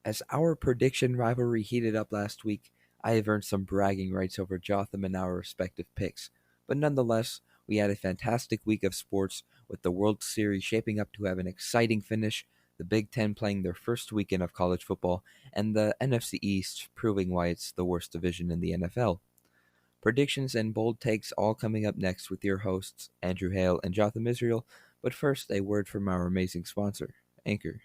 As our prediction rivalry heated up last week, I have earned some bragging rights over Jotham and our respective picks. But nonetheless, we had a fantastic week of sports with the World Series shaping up to have an exciting finish, the Big Ten playing their first weekend of college football, and the NFC East proving why it's the worst division in the NFL. Predictions and bold takes all coming up next with your hosts, Andrew Hale and Jotham Israel. But first, a word from our amazing sponsor, Anchor.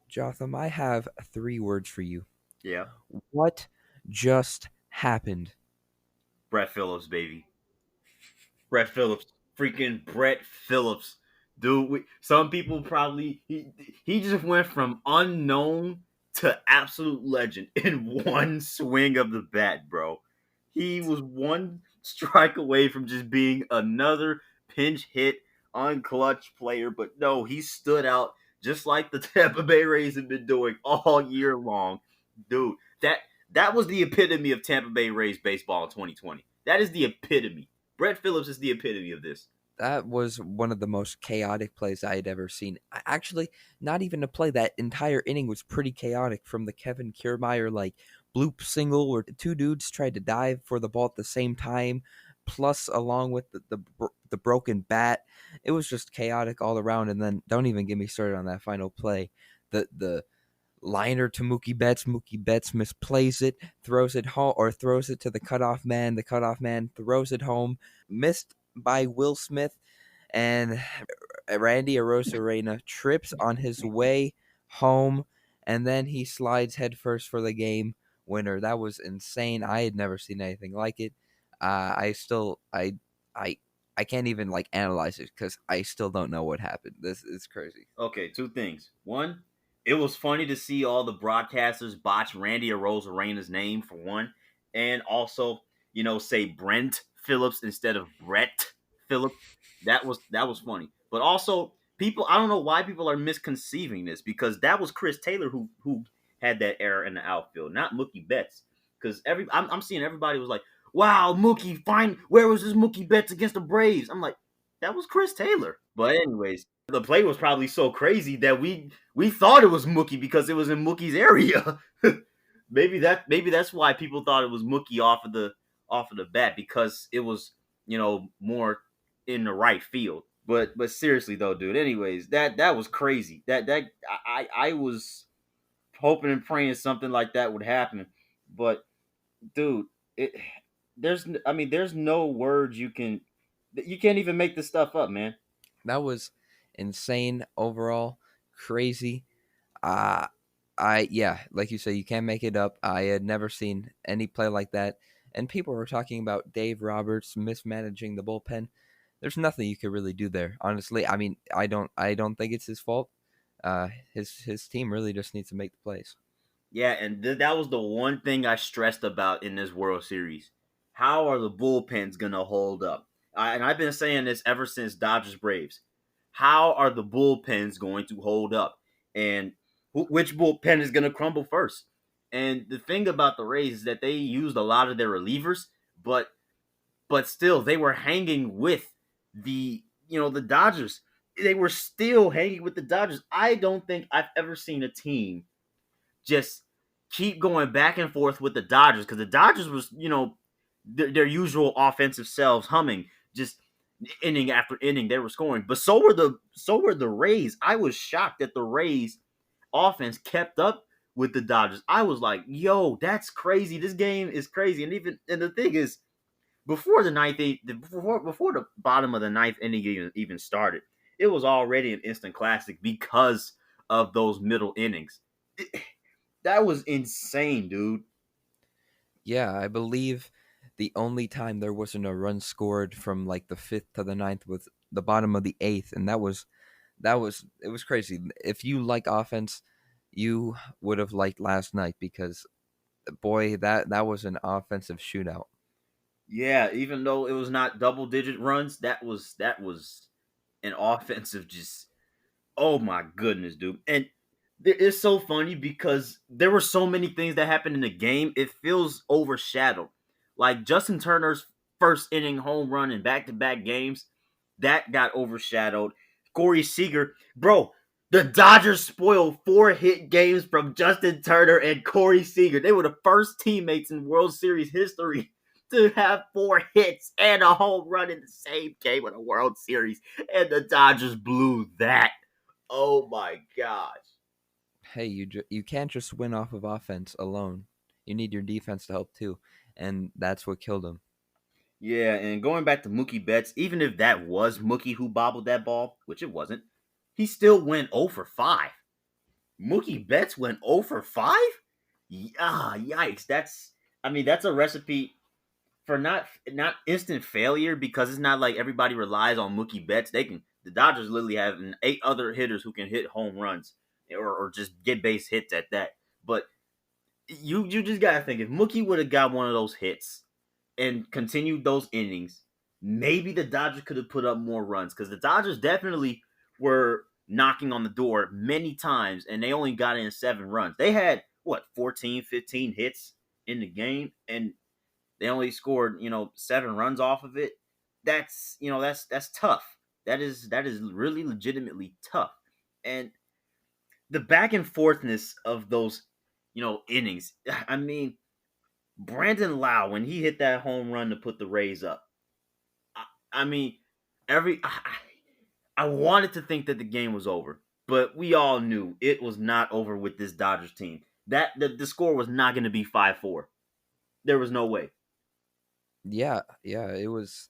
Jotham, I have three words for you. Yeah. What just happened? Brett Phillips, baby. Brett Phillips. Freaking Brett Phillips. Dude, some people probably he just went from unknown to absolute legend in one swing of the bat, bro. He was one strike away from just being another pinch hit unclutch player, but no, he stood out just like the Tampa Bay Rays have been doing all year long. Dude, that was the epitome of Tampa Bay Rays baseball in 2020. That is the epitome. Brett Phillips is the epitome of this. That was one of the most chaotic plays I had ever seen. Actually, not even a play. That entire inning was pretty chaotic from the Kevin Kiermaier bloop single where two dudes tried to dive for the ball at the same time, plus along with the broken bat. It was just chaotic all around. And then don't even get me started on that final play. The liner to Mookie Betts. Mookie Betts misplays it, throws it home, or throws it to the cutoff man. The cutoff man throws it home, missed by Will Smith, and Randy Arozarena trips on his way home, and then he slides headfirst for the game winner. That was insane. I had never seen anything like it. I can't even analyze it because I still don't know what happened. This is crazy. Okay, two things. One, it was funny to see all the broadcasters botch Randy Arozarena's name for one, and also, say Brent Phillips instead of Brett Phillips. That was funny. But also, people, I don't know why people are misconceiving this because that was Chris Taylor who had that error in the outfield, not Mookie Betts. Because I'm seeing everybody was like, "Wow, Mookie, fine. Where was this Mookie Betts against the Braves?" I'm like, that was Chris Taylor. But anyways, the play was probably so crazy that we thought it was Mookie because it was in Mookie's area. maybe that's why people thought it was Mookie off of the bat because it was more in the right field. But seriously though, dude. Anyways, that was crazy. I was hoping and praying something like that would happen, but dude, it there's no words you can't even make this stuff up, man. That was insane overall, crazy. Uh I yeah, like you say, you can't make it up. I had never seen any play like that, and people were talking about Dave Roberts mismanaging the bullpen. There's nothing you could really do there, honestly. I mean, I don't think it's his fault. His team really just needs to make the plays. Yeah, and that was the one thing I stressed about in this World Series. How are the bullpens gonna hold up? And I've been saying this ever since Dodgers Braves. How are the bullpens going to hold up? And which bullpen is gonna crumble first? And the thing about the Rays is that they used a lot of their relievers, but still they were hanging with the Dodgers. They were still hanging with the Dodgers. I don't think I've ever seen a team just keep going back and forth with the Dodgers because the Dodgers was, their usual offensive selves humming, just inning after inning they were scoring. But so were the Rays. I was shocked that the Rays offense kept up with the Dodgers. I was like, yo, that's crazy. This game is crazy. And the thing is, before the before the bottom of the ninth inning even started, it was already an instant classic because of those middle innings. That was insane, dude. Yeah, I believe the only time there wasn't a run scored from the fifth to the ninth was the bottom of the eighth, and it was crazy. If you like offense, you would have liked last night because boy, that was an offensive shootout. Yeah, even though it was not double digit runs, that was an offensive just, oh my goodness, dude. And it's so funny because there were so many things that happened in the game. It feels overshadowed. Like Justin Turner's first inning home run in back to back games, that got overshadowed. Corey Seager, bro. The Dodgers spoiled 4 hit games from Justin Turner and Corey Seager. They were the first teammates in World Series history to have 4 hits and a home run in the same game in a World Series. And the Dodgers blew that. Oh my gosh. Hey, you can't just win off of offense alone. You need your defense to help too, and that's what killed him. Yeah, and going back to Mookie Betts, even if that was Mookie who bobbled that ball, which it wasn't, he still went 0 for 5. Mookie Betts went 0 for 5? Yeah, yikes. That's a recipe for not instant failure, because it's not like everybody relies on Mookie Betts. The Dodgers literally have 8 other hitters who can hit home runs, or just get base hits at that. But you just gotta think, if Mookie would have got one of those hits and continued those innings, maybe the Dodgers could have put up more runs, because the Dodgers definitely were knocking on the door many times and they only got in 7 runs. They had what, 14, 15 hits in the game, and they only scored 7 runs off of it. That's tough. That is really legitimately tough. And the back and forthness of those innings. I mean, Brandon Lau, when he hit that home run to put the Rays up, I mean, every I wanted to think that the game was over, but we all knew it was not over with this Dodgers team. That the score was not going to be 5-4. There was no way. Yeah, yeah, it was.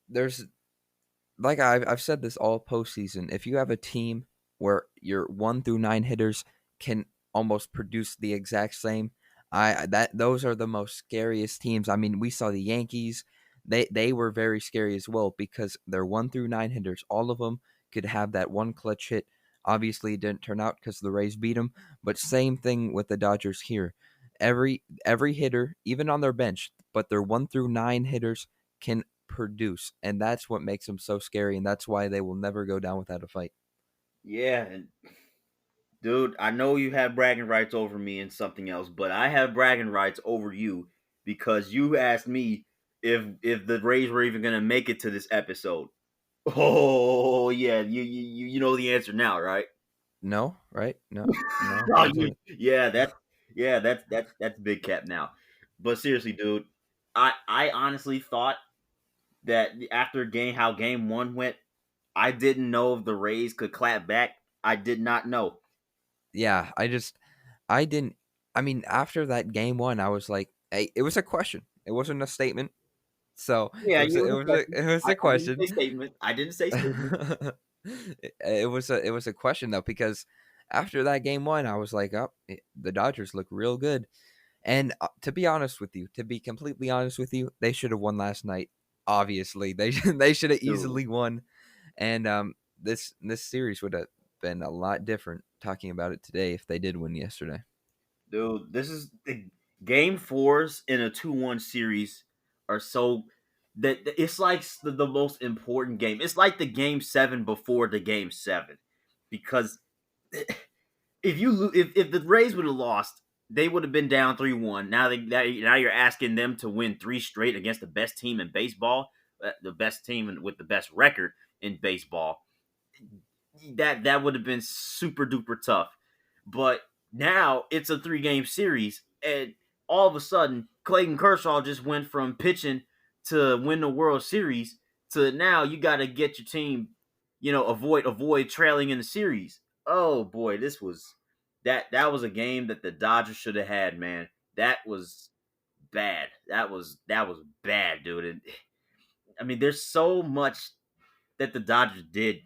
There's like I've said this all postseason. If you have a team where your 1 through 9 hitters can almost produce the exact same, those are the most scariest teams. I mean, we saw the Yankees. They were very scary as well because their 1 through 9 hitters, all of them could have that one clutch hit. Obviously, it didn't turn out because the Rays beat them. But same thing with the Dodgers here. Every hitter, even on their bench, but their 1 through 9 hitters can produce, and that's what makes them so scary, and that's why they will never go down without a fight. Yeah, and dude, I know you have bragging rights over me and something else, but I have bragging rights over you because you asked me if the Rays were even gonna make it to this episode. Oh yeah, you know the answer now, right? No, right? No, no, Oh, I didn't. that's big cap now. But seriously, dude, I honestly thought that after game 1 went, I didn't know if the Rays could clap back. I did not know. Yeah, I didn't. I mean, after that game one, I was like, hey, it was a question. It wasn't a statement. So Yeah, it you was was a question. it was a I didn't question. say statement. I didn't say statement. It was a question though because after that game one, I was like, oh, the Dodgers look real good. And to be honest with you, to be completely honest with you, they should have won last night. Obviously, they should have Dude, easily won, and this series would have been a lot different. Talking about it today, if they did win yesterday. this is the game fours in a 2-1 series are so that it's like the most important game. It's like the game 7 before the game 7, because if the Rays would have lost, they would have been down 3-1. Now you're asking them to win 3 straight against the best team in baseball, the best team with the best record in baseball. That would have been super duper tough. But now it's a 3-game series, and all of a sudden Clayton Kershaw just went from pitching to win the World Series to now you got to get your team, avoid trailing in the series. Oh boy, that was a game that the Dodgers should have had, man. That was bad. That was bad, dude. And, I mean, there's so much that the Dodgers did,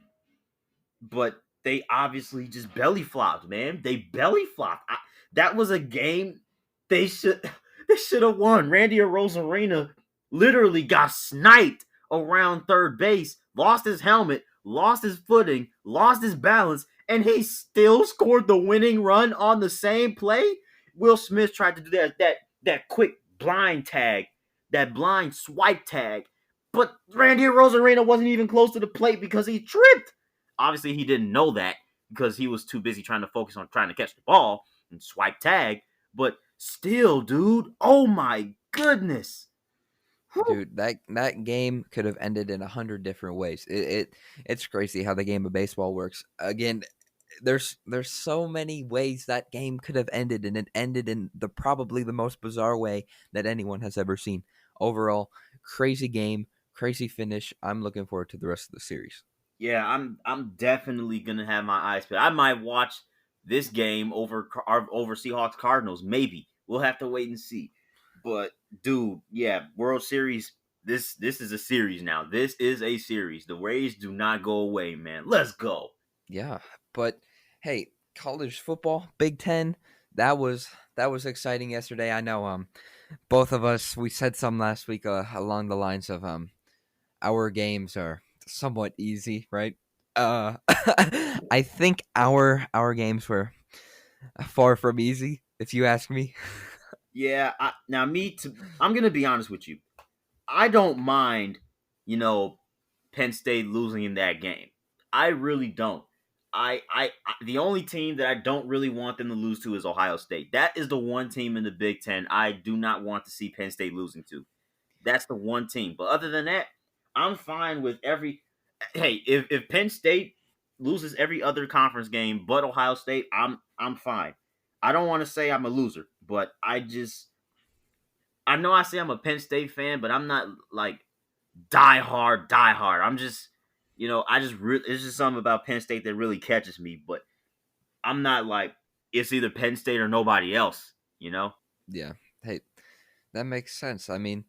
but they obviously just belly flopped, man. They belly flopped. That was a game they should they should have won. Randy Rosarena literally got sniped around third base, lost his helmet, lost his footing, lost his balance, and he still scored the winning run on the same play. Will Smith tried to do that quick blind tag, that blind swipe tag, but Randy Rosarena wasn't even close to the plate because he tripped. Obviously, he didn't know that because he was too busy trying to focus on trying to catch the ball and swipe tag. But still, dude, oh my goodness. Whew. Dude, that game could have ended in 100 different ways. It's crazy how the game of baseball works. Again, there's so many ways that game could have ended, and it ended in the probably the most bizarre way that anyone has ever seen. Overall, crazy game, crazy finish. I'm looking forward to the rest of the series. Yeah, I'm definitely gonna have my eyes put. I might watch this game over Seahawks Cardinals. Maybe we'll have to wait and see. But dude, yeah, World Series. This is a series now. This is a series. The Rays do not go away, man. Let's go. Yeah, but hey, college football, Big Ten, that was exciting yesterday. I know both of us we said some last week along the lines of our games are somewhat easy, right? I think our games were far from easy, if you ask me. Yeah. I'm gonna be honest with you. I don't mind, you know, Penn State losing in that game. I really don't. The only team that I don't really want them to lose to is Ohio State. That is the one team in the Big Ten I do not want to see Penn State losing to. That's the one team. But other than that, I'm fine with every. Hey, if Penn State loses every other conference game but Ohio State, I'm fine. I don't want to say I'm a loser, but I know I say I'm a Penn State fan, but I'm not like die hard, die hard. I'm just, it's just something about Penn State that really catches me. But I'm not like it's either Penn State or nobody else. You know? Yeah. Hey, that makes sense. I mean,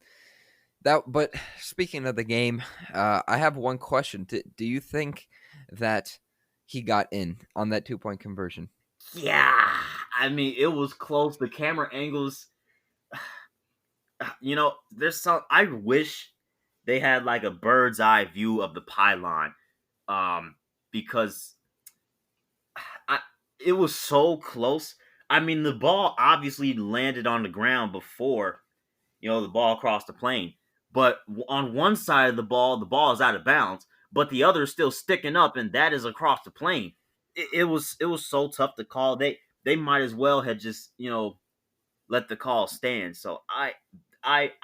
that but speaking of the game, I have one question. Do you think that he got in on that 2 point conversion? Yeah. I mean, it was close. The camera angles. There's some. I wish they had like a bird's eye view of the pylon, um, because I it was so close. I mean, the ball obviously landed on the ground before the ball crossed the plane. But on one side of the ball is out of bounds, but the other is still sticking up, and that is across the plane. It was so tough to call. They might as well have just let the call stand. So I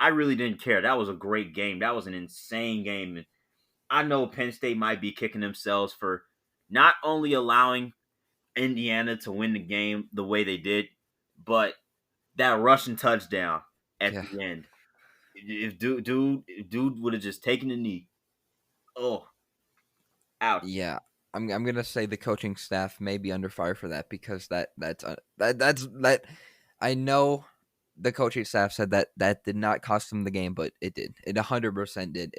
really didn't care. That was a great game. That was an insane game. And I know Penn State might be kicking themselves for not only allowing Indiana to win the game the way they did, but that rushing touchdown at Yeah. the end. If dude would have just taken the knee. Oh, ouch. Yeah, I'm gonna say the coaching staff may be under fire for that because that's I know the coaching staff said that did not cost him the game, but it did. It 100% did.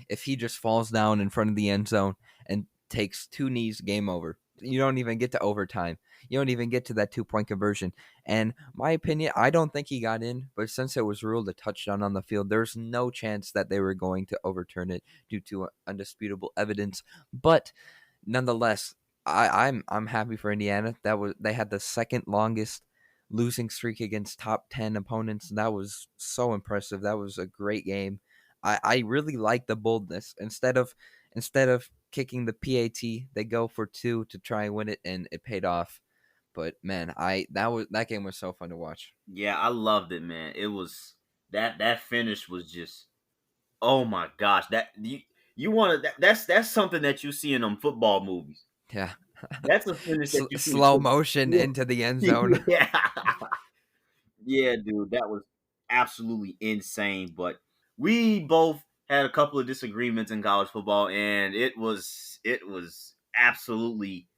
If he just falls down in front of the end zone and takes two knees, game over. You don't even get to overtime. You don't even get to that 2 point conversion. And my opinion, I don't think he got in, but since it was ruled a touchdown on the field, there's no chance that they were going to overturn it due to undisputable evidence. But nonetheless, I'm happy for Indiana. They had the second longest losing streak against top 10 opponents. That was so impressive. That was a great game. I really like the boldness. Instead of kicking the PAT, they go for two to try and win it, and it paid off. But man, that game was so fun to watch. Yeah, I loved it, man. It was that finish was just oh my gosh. You want to that's something that you see in them football movies. Yeah, That's a finish that you see in slow football. motion into the end zone. Yeah. Yeah, dude, that was absolutely insane. But we both had a couple of disagreements in college football, and it was absolutely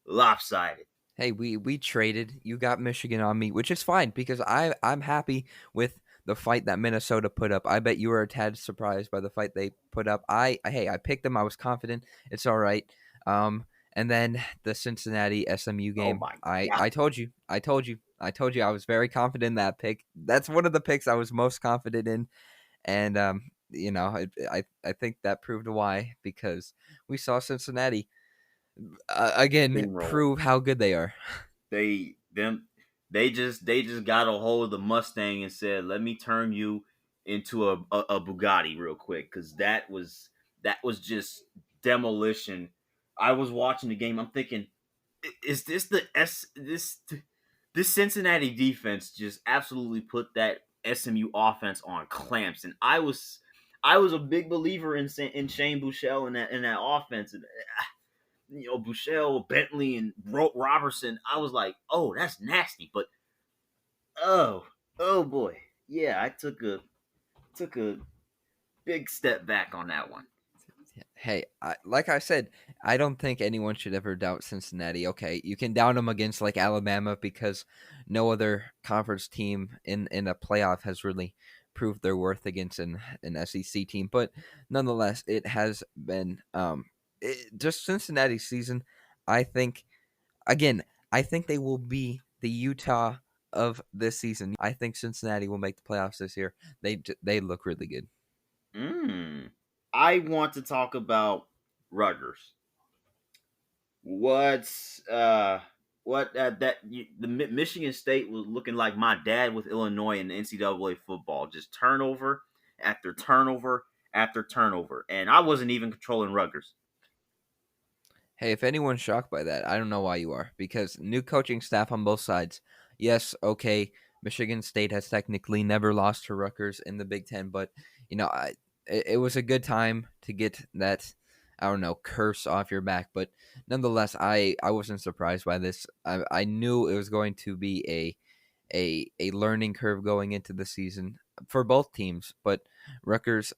lopsided. Hey, we traded. You got Michigan on me, which is fine because I'm happy with the fight that Minnesota put up. I bet you were a tad surprised by the fight they put up. I picked them. I was confident. It's all right. And then the Cincinnati SMU Oh game. my I god. I told you. I told you. I told you I was very confident in that pick. That's one of the picks I was most confident in, and I think that proved why because we saw Cincinnati again Steamroll. prove how good they are. They them they just got a hold of the Mustang and said, "Let me turn you into a Bugatti real quick," because that was just demolition. I was watching the game. I'm thinking, is this the S this Cincinnati defense just absolutely put that SMU offense on clamps, and I was a big believer in Shane Buechele in that offense. Bouchelle, Bentley, and Robertson. I was like, oh, that's nasty. But oh, oh boy, yeah, I took a big step back on that one. Hey, like I said, I don't think anyone should ever doubt Cincinnati. Okay, you can doubt them against like Alabama because no other conference team in a playoff has really proved their worth against an SEC team. But nonetheless, it has been just Cincinnati's season. I think again, I think they will be the Utah of this season. I think Cincinnati will make the playoffs this year. They look really good. Mm. I want to talk about Rutgers. What's what that you, the Michigan State was looking like my dad with Illinois in the NCAA football, just turnover after turnover after turnover, and I wasn't even controlling Rutgers. Hey, if anyone's shocked by that, I don't know why you are. Because new coaching staff on both sides. Yes, okay, Michigan State has technically never lost to Rutgers in the Big Ten, but it was a good time to get that, I don't know, curse off your back. But nonetheless, I wasn't surprised by this. I knew it was going to be a learning curve going into the season for both teams. But Rutgers,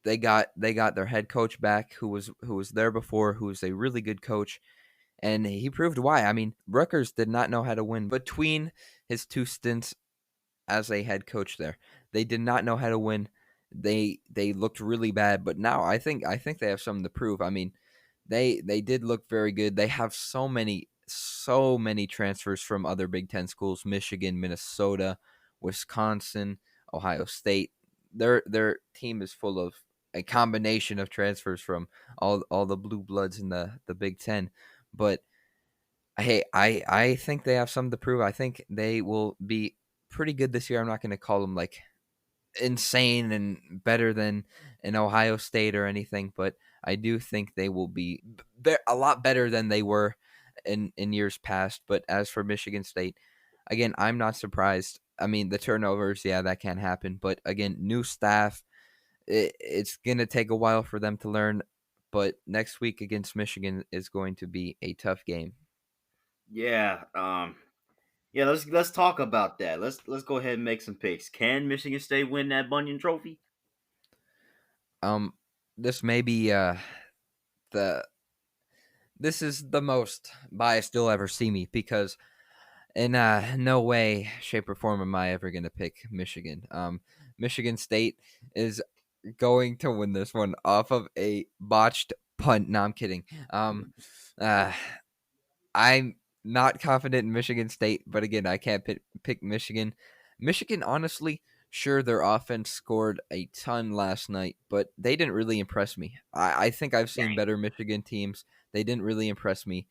they got their head coach back who was there before, who was a really good coach, and he proved why. I mean, Rutgers did not know how to win between his two stints as a head coach there. They did not know how to win. They looked really bad, but now I think they have something to prove. I mean, they did look very good. They have so many transfers from other Big Ten schools: Michigan, Minnesota, Wisconsin, Ohio State. Their team is full of a combination of transfers from all the blue bloods in the Big Ten. But hey, I think they have something to prove. I think they will be pretty good this year. I'm not going to call them like insane and better than an Ohio State or anything, but I do think they will be a lot better than they were in years past. But as for Michigan State, again, I'm not surprised. I mean, the turnovers, yeah, that can happen, but again, new staff, it's gonna take a while for them to learn. But next week against Michigan is going to be a tough game. Yeah, yeah. Let's talk about that. Let's go ahead and make some picks. Can Michigan State win that Bunyan Trophy? Um, this may be the this is the most biased you'll ever see me because in no way, shape, or form am I ever going to pick Michigan. Michigan State is going to win this one off of a botched punt. No, I'm kidding. Uh, I'm not confident in Michigan State, but again, I can't pick Michigan. Michigan, honestly, sure, their offense scored a ton last night, but they didn't really impress me. I think I've seen better Michigan teams. They didn't really impress me.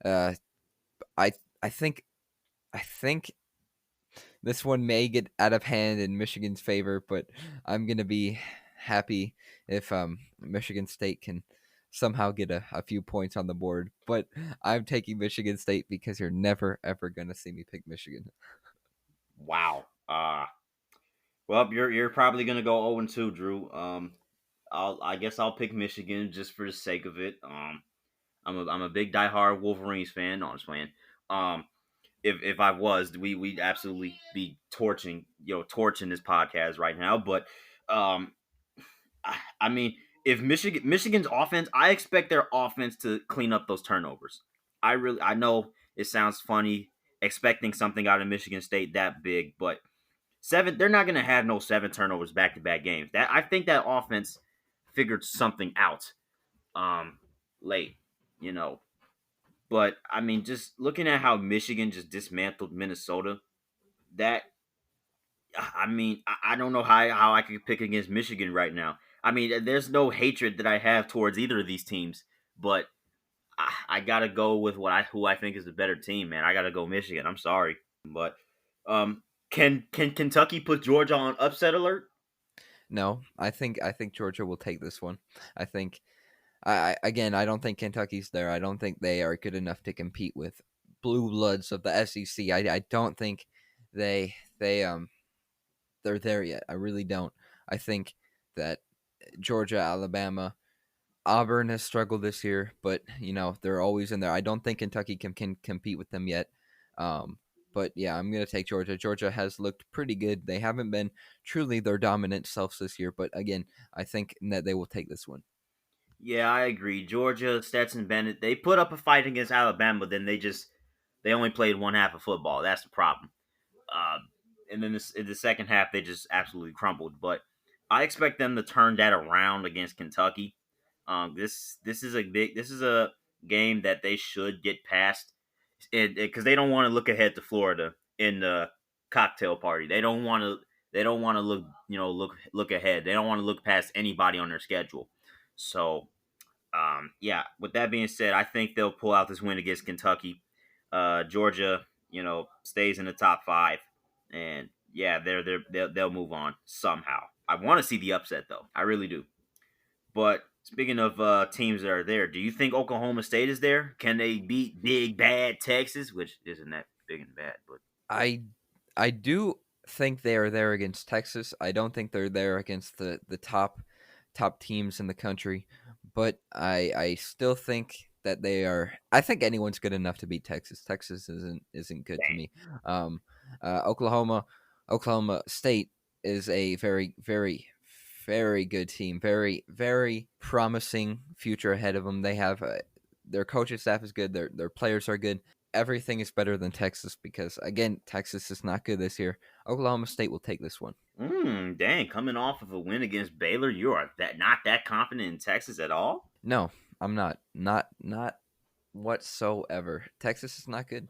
Uh, I I think I think this one may get out of hand in Michigan's favor, but I'm gonna be happy if Michigan State can somehow get a few points on the board. But I'm taking Michigan State because you're never ever gonna see me pick Michigan. Wow. Well, you're probably gonna go 0-2, Drew. I guess I'll pick Michigan just for the sake of it. I'm a big diehard Wolverines fan. No, I'm just playing. Um, if I was, we'd absolutely be torching this podcast right now. But um, I mean, if Michigan's offense, I expect their offense to clean up those turnovers. I know it sounds funny expecting something out of Michigan State that big, but they're not gonna have no 7 turnovers back to back games. That I think that offense figured something out um late, you know. But I mean, just looking at how Michigan just dismantled Minnesota, that I mean, I don't know how I could pick against Michigan right now. I mean, there's no hatred that I have towards either of these teams, but I gotta go with who I think is the better team, man. I gotta go Michigan. I'm sorry, but um, can Kentucky put Georgia on upset alert? No, I think Georgia will take this one. I think again, I don't think Kentucky's there. I don't think they are good enough to compete with blue bloods of the SEC. I don't think they they're there yet. I really don't. I think that Georgia, Alabama, Auburn has struggled this year, but they're always in there. I don't think Kentucky can compete with them yet. But yeah, I'm gonna take Georgia. Georgia has looked pretty good. They haven't been truly their dominant selves this year, but again, I think that they will take this one. Yeah, I agree. Georgia, Stetson Bennett, they put up a fight against Alabama, then they only played one half of football. That's the problem. Uh, and then in the second half, they just absolutely crumbled. But I expect them to turn that around against Kentucky. This is a game that they should get past, because they don't want to look ahead to Florida in the cocktail party. They don't want to look ahead. They don't want to look past anybody on their schedule. So yeah, with that being said, I think they'll pull out this win against Kentucky. Georgia, stays in the top five, and yeah, they'll move on somehow. I want to see the upset though, I really do. But speaking of teams that are there, do you think Oklahoma State is there? Can they beat big bad Texas, which isn't that big and bad? But I I do think they are there against Texas. I don't think they're there against the top teams in the country, but I still think that they are. I think anyone's good enough to beat Texas. Texas isn't good to me. Um, Oklahoma State is a very good team. Very promising future ahead of them. They have their coaching staff is good. Their players are good. Everything is better than Texas because again, Texas is not good this year. Oklahoma State will take this one. dang, coming off of a win against Baylor, you are that not that confident in Texas at all? No, I'm not. Not whatsoever. Texas is not good.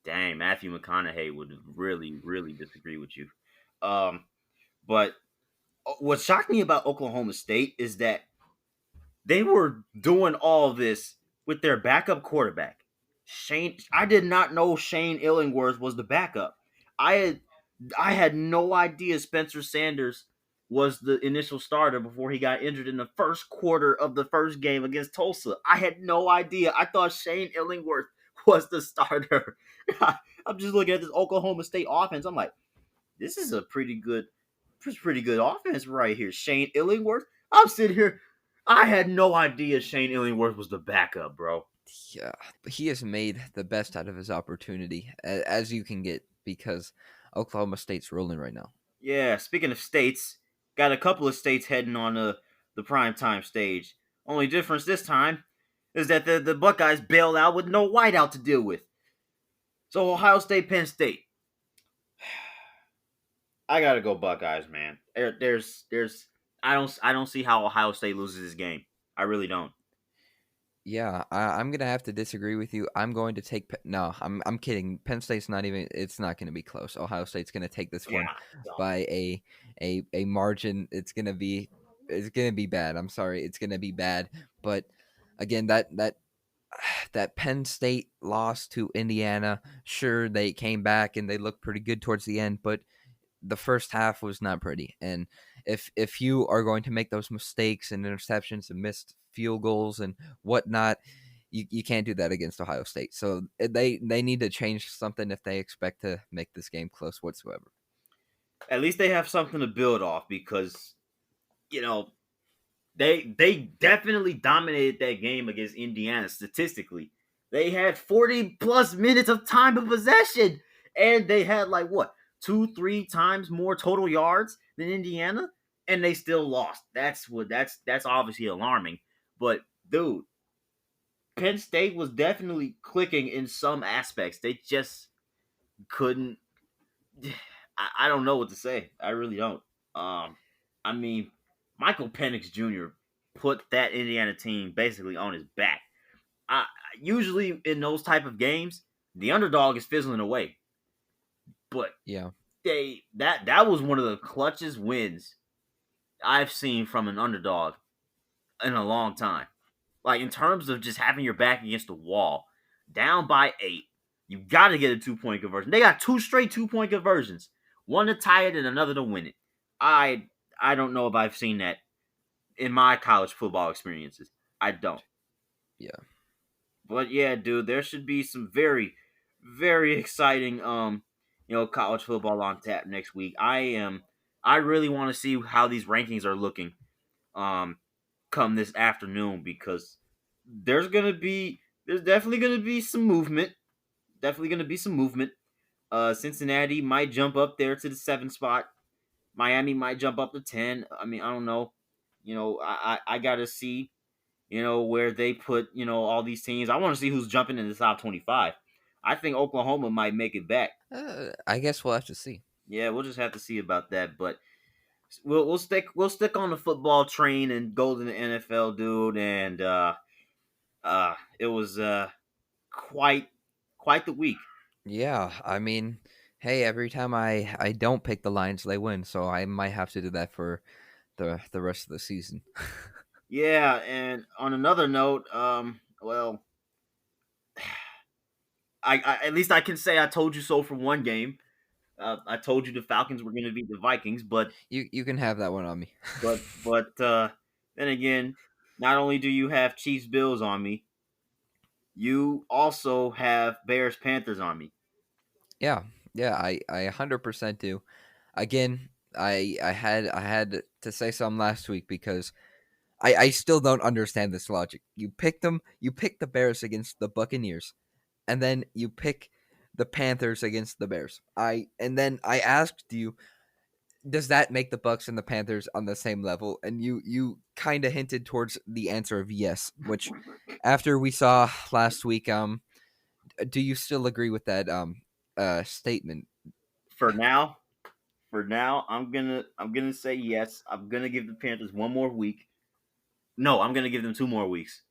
Dang, Matthew McConaughey would really, really disagree with you. Um, but what shocked me about Oklahoma State is that they were doing all this with their backup quarterback. Shane, I did not know Shane Illingworth was the backup. I had I had no idea Spencer Sanders was the initial starter before he got injured in the first quarter of the first game against Tulsa. I had no idea. I thought Shane Illingworth was the starter. I'm just looking at this Oklahoma State offense. I'm like, this is a pretty good offense right here. Shane Illingworth. I'm sitting here. I had no idea Shane Illingworth was the backup, bro. Yeah, he has made the best out of his opportunity as you can get because Oklahoma State's rolling right now. Yeah, speaking of states, got a couple of states heading on the prime time stage. Only difference this time is that the Buckeyes bailed out with no whiteout to deal with. So Ohio State, Penn State. I gotta go Buckeyes, man. There's I don't see how Ohio State loses this game. I really don't. Yeah, I'm gonna have to disagree with you. I'm going to take no. I'm kidding. Penn State's not even. It's not going to be close. Ohio State's going to take this Yeah, one don't. by a margin. It's gonna be bad. I'm sorry. It's gonna be bad. But again, that Penn State loss to Indiana. Sure, they came back and they looked pretty good towards the end, but the first half was not pretty. And if you are going to make those mistakes and interceptions and missed field goals and whatnot, you can't do that against Ohio State. So they need to change something if they expect to make this game close whatsoever. At least they have something to build off because you know they definitely dominated that game against Indiana statistically. They had 40 plus minutes of time of possession, and they had like what 2, 3 times more total yards than Indiana, and they still lost. That's obviously alarming. But dude, Penn State was definitely clicking in some aspects. They just couldn't. I don't know what to say. I really don't. Um, I mean, Michael Penix Jr. put that Indiana team basically on his back. I usually in those type of games, the underdog is fizzling away, but Yeah, that was one of the clutchest wins I've seen from an underdog in a long time. Like in terms of just having your back against the wall, down by 8, you got to get a 2 point conversion. They got two straight 2 point conversions, one to tie it and another to win it. I don't know if I've seen that in my college football experiences. I don't. yeah, But yeah, dude, there should be some very exciting college football on tap next week. I really want to see how these rankings are looking. Um come this afternoon because there's definitely gonna be some movement. Definitely gonna be some movement. Cincinnati might jump up there to the 7th spot. Miami might jump up to 10. I mean, I don't know. I gotta see. Where they put all these teams. I want to see who's jumping in the top 25. I think Oklahoma might make it back. I guess we'll have to see. Yeah, we'll just have to see about that. But we'll stick on the football train and go to the NFL, dude. And it was quite the week. Yeah, I mean, hey, every time I don't pick the Lions, they win, so I might have to do that for the rest of the season. Yeah, and on another note, well, at least I can say I told you so for one game. I told you the Falcons were going to beat the Vikings, but You can have that one on me. then again, not only do you have Chiefs Bills on me, you also have Bears Panthers on me. Yeah, yeah, I 100% do. Again, I had to say something last week because I still don't understand this logic. You pick the Bears against the Buccaneers, and then you pick the Panthers against the Bears. And then I asked you, does that make the Bucks and the Panthers on the same level? And you kind of hinted towards the answer of yes, which after we saw last week, do you still agree with that statement? For now, I'm gonna say yes. I'm gonna give the Panthers one more week. No, I'm gonna give them 2 more weeks.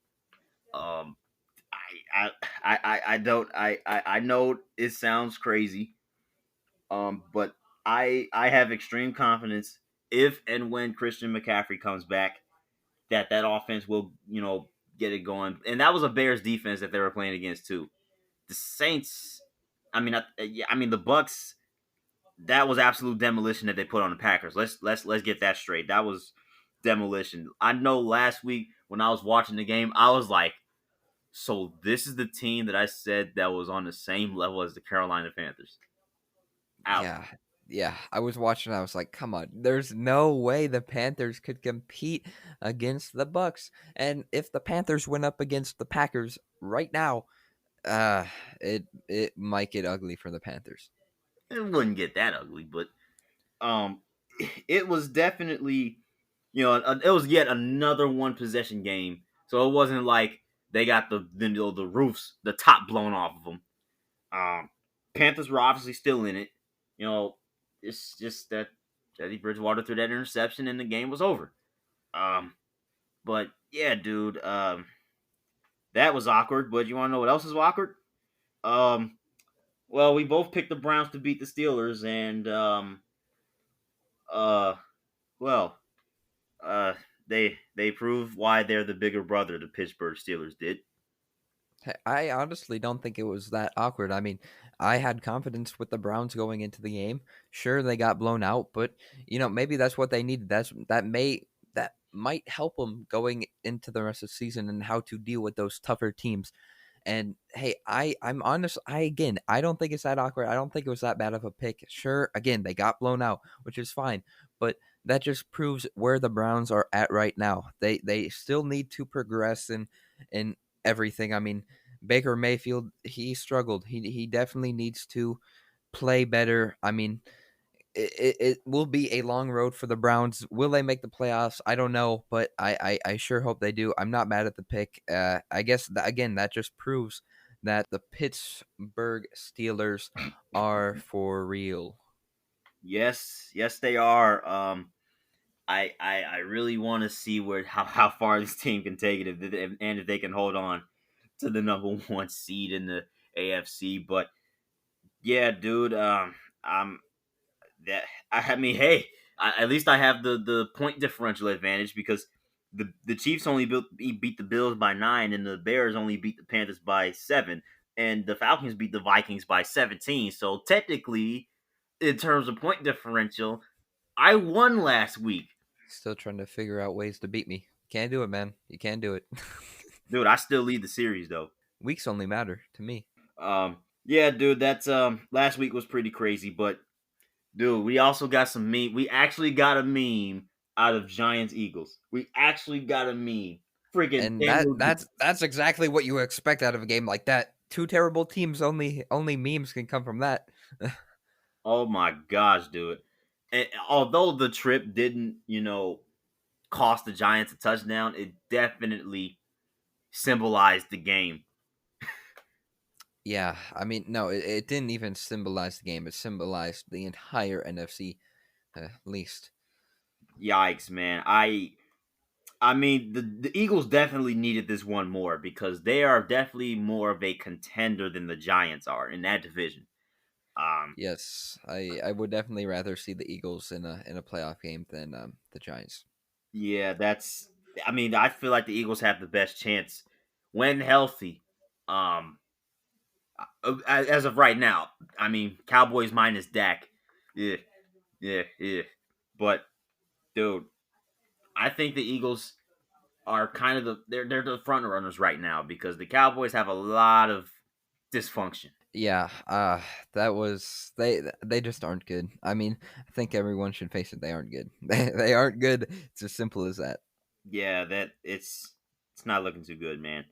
Um, I don't I know it sounds crazy. But I have extreme confidence if and when Christian McCaffrey comes back that offense will get it going. And that was a Bears defense that they were playing against too. The Saints, I mean the Bucks. That was absolute demolition that they put on the Packers. Let's get that straight. That was demolition. I know last week when I was watching the game, I was like, so this is the team that I said that was on the same level as the Carolina Panthers. Out. Yeah. Yeah, I was watching. I was like, "Come on! There's no way the Panthers could compete against the Bucks." And if the Panthers went up against the Packers right now, uh, it might get ugly for the Panthers. It wouldn't get that ugly, but um, it was definitely it was yet another one possession game. So it wasn't like they got the roofs, the top blown off of them. Um, Panthers were obviously still in it. You know, it's just that Teddy Bridgewater threw that interception and the game was over. Um, but yeah, dude, that was awkward. But you want to know what else is awkward? Um, well, we both picked the Browns to beat the Steelers, and uh, well, uh, they prove why they're the bigger brother. The Pittsburgh Steelers did. I honestly don't think it was that awkward. I mean, I had confidence with the Browns going into the game. Sure, they got blown out, but maybe that's what they needed. That might help them going into the rest of the season and how to deal with those tougher teams. And hey, I'm honest. I don't think it's that awkward. I don't think it was that bad of a pick. Sure, again, they got blown out, which is fine, but that just proves where the Browns are at right now. They still need to progress in everything. I mean, Baker Mayfield, he struggled. He definitely needs to play better. I mean, it will be a long road for the Browns. Will they make the playoffs? I don't know, but I sure hope they do. I'm not mad at the pick. I guess again that just proves that the Pittsburgh Steelers are for real. Yes, yes, they are. I really want to see how far this team can take it, and if they can hold on to the number one seed in the AFC. But yeah, dude, I'm that. I mean, hey, at least I have the point differential advantage because the Chiefs only beat the Bills by 9, and the Bears only beat the Panthers by 7, and the Falcons beat the Vikings by 17. So technically, in terms of point differential, I won last week. Still trying to figure out ways to beat me. Can't do it, man. You can't do it. Dude, I still lead the series though. Weeks only matter to me. Yeah, dude, that's last week was pretty crazy, but dude, we also got some meme. We actually got a meme out of Giants Eagles. We actually got a meme. Freaking And Daniel. that's exactly what you expect out of a game like that. Two terrible teams, only memes can come from that. Oh my gosh, dude. And although the trip didn't, cost the Giants a touchdown, it definitely symbolized the game. Yeah, I mean, no, it didn't even symbolize the game. It symbolized the entire NFC, least. Yikes, man. I mean the Eagles definitely needed this one more because they are definitely more of a contender than the Giants are in that division. Um Yes, I would definitely rather see the Eagles in a playoff game than the Giants. yeah, I feel like the Eagles have the best chance when healthy. Um as of right now. I mean, Cowboys minus Dak. Yeah, yeah, yeah. But dude, I think the Eagles are kind of they're the front runners right now because the Cowboys have a lot of dysfunction. Yeah, that was they just aren't good. I mean, I think everyone should face it. They aren't good. They aren't good. It's as simple as that. Yeah, that it's not looking too good, man.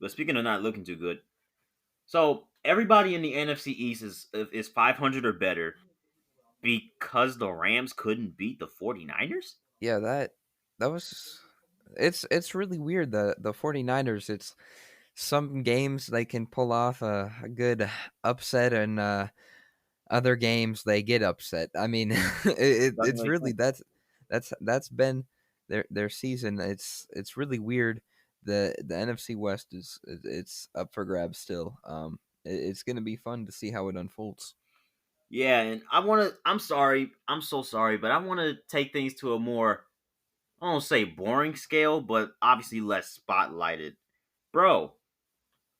But speaking of not looking too good, so everybody in the NFC East is 500 or better because the Rams couldn't beat the 49ers? Yeah, that was it's really weird the 49ers. It's some games they can pull off a good upset and other games they get upset. I mean, Doesn't it's make really sense. that's been their season. It's really weird. The NFC West it's up for grabs still. It's gonna be fun to see how it unfolds. Yeah, and I'm sorry, I'm so sorry, but I want to take things to a more, I don't say boring scale, but obviously less spotlighted. Bro,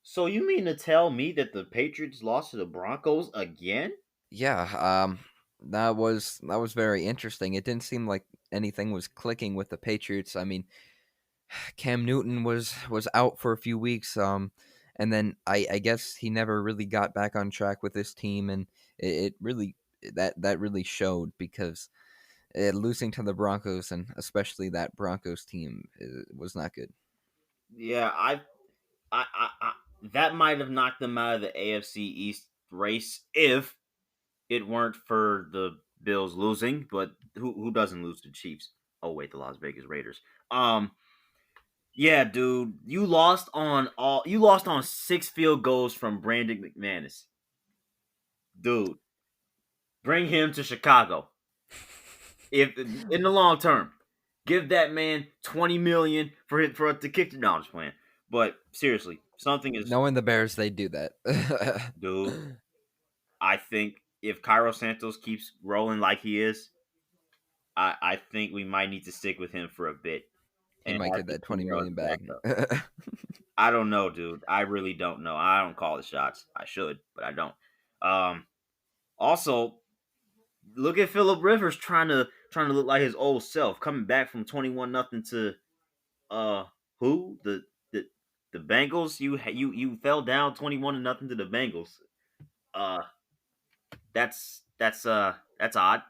so you mean to tell me that the Patriots lost to the Broncos again? Yeah, that was very interesting. It didn't seem like anything was clicking with the Patriots. I mean, Cam Newton was out for a few weeks, and then I guess he never really got back on track with this team, and it really that really showed because losing to the Broncos and especially that Broncos team was not good. Yeah, I that might have knocked them out of the AFC East race if it weren't for the Bills losing. But who doesn't lose to the Chiefs? Oh wait, the Las Vegas Raiders. Um, yeah, dude, you lost on 6 field goals from Brandon McManus. Dude, bring him to Chicago. If in the long term, give that man 20 million for it to kick the knowledge plan. But seriously, something is, Knowing the Bears, they do that. dude. I think if Cairo Santos keeps rolling like he is, I think we might need to stick with him for a bit He and might have get him that 20 be our million back. backup. I don't know, dude. I really don't know. I don't call the shots. I should, but I don't. Um, Also, look at Philip Rivers trying to look like his old self, coming back from 21-0 to uh who the the Bengals. You fell down 21-0 to the Bengals. Uh, that's odd.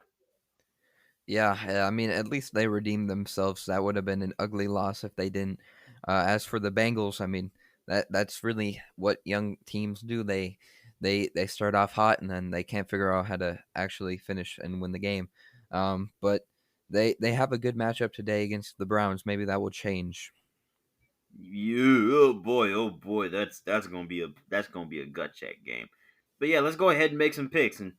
Yeah, I mean, at least they redeemed themselves. That would have been an ugly loss if they didn't. As for the Bengals, I mean, that's really what young teams do. They start off hot and then they can't figure out how to actually finish and win the game. But they have a good matchup today against the Browns. Maybe that will change. You oh boy, that's gonna be a gut check game. But yeah, let's go ahead and make some picks, and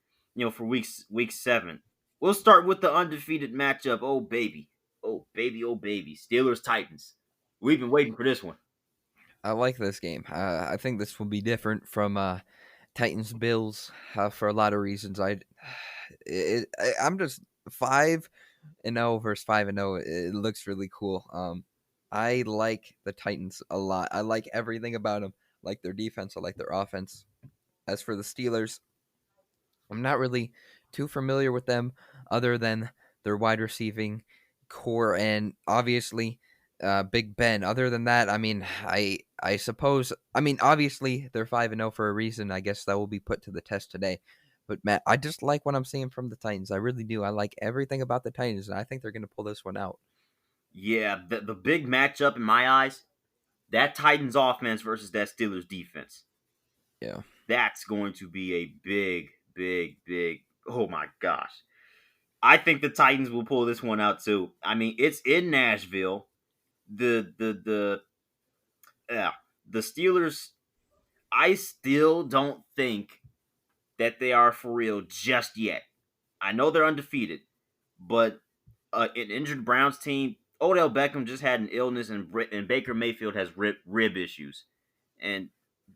for week 7, we'll start with the undefeated matchup. Oh baby, oh baby, Steelers Titans. We've been waiting for this one. I like this game. I think this will be different from Titans Bills for a lot of reasons. I'm just 5-0 versus 5-0. It looks really cool. I like the Titans a lot. I like everything about them. I like their defense. I like their offense. As for the Steelers, I'm not really too familiar with them other than their wide receiving core and obviously Big Ben. Other than that, I mean, I suppose I mean obviously they're 5-0 for a reason. I guess that will be put to the test today. But Matt, I just like what I'm seeing from the Titans. I really do. I like everything about the Titans, and I think they're going to pull this one out. Yeah, the big matchup in my eyes, that Titans offense versus that Steelers defense. Yeah, That's going to be a big, big, big. Oh my gosh. I think the Titans will pull this one out too. I mean, it's in Nashville. The yeah, the Steelers. I still don't think that they are for real just yet. I know they're undefeated, but an injured Browns team. Odell Beckham just had an illness, and Baker Mayfield has rib issues, and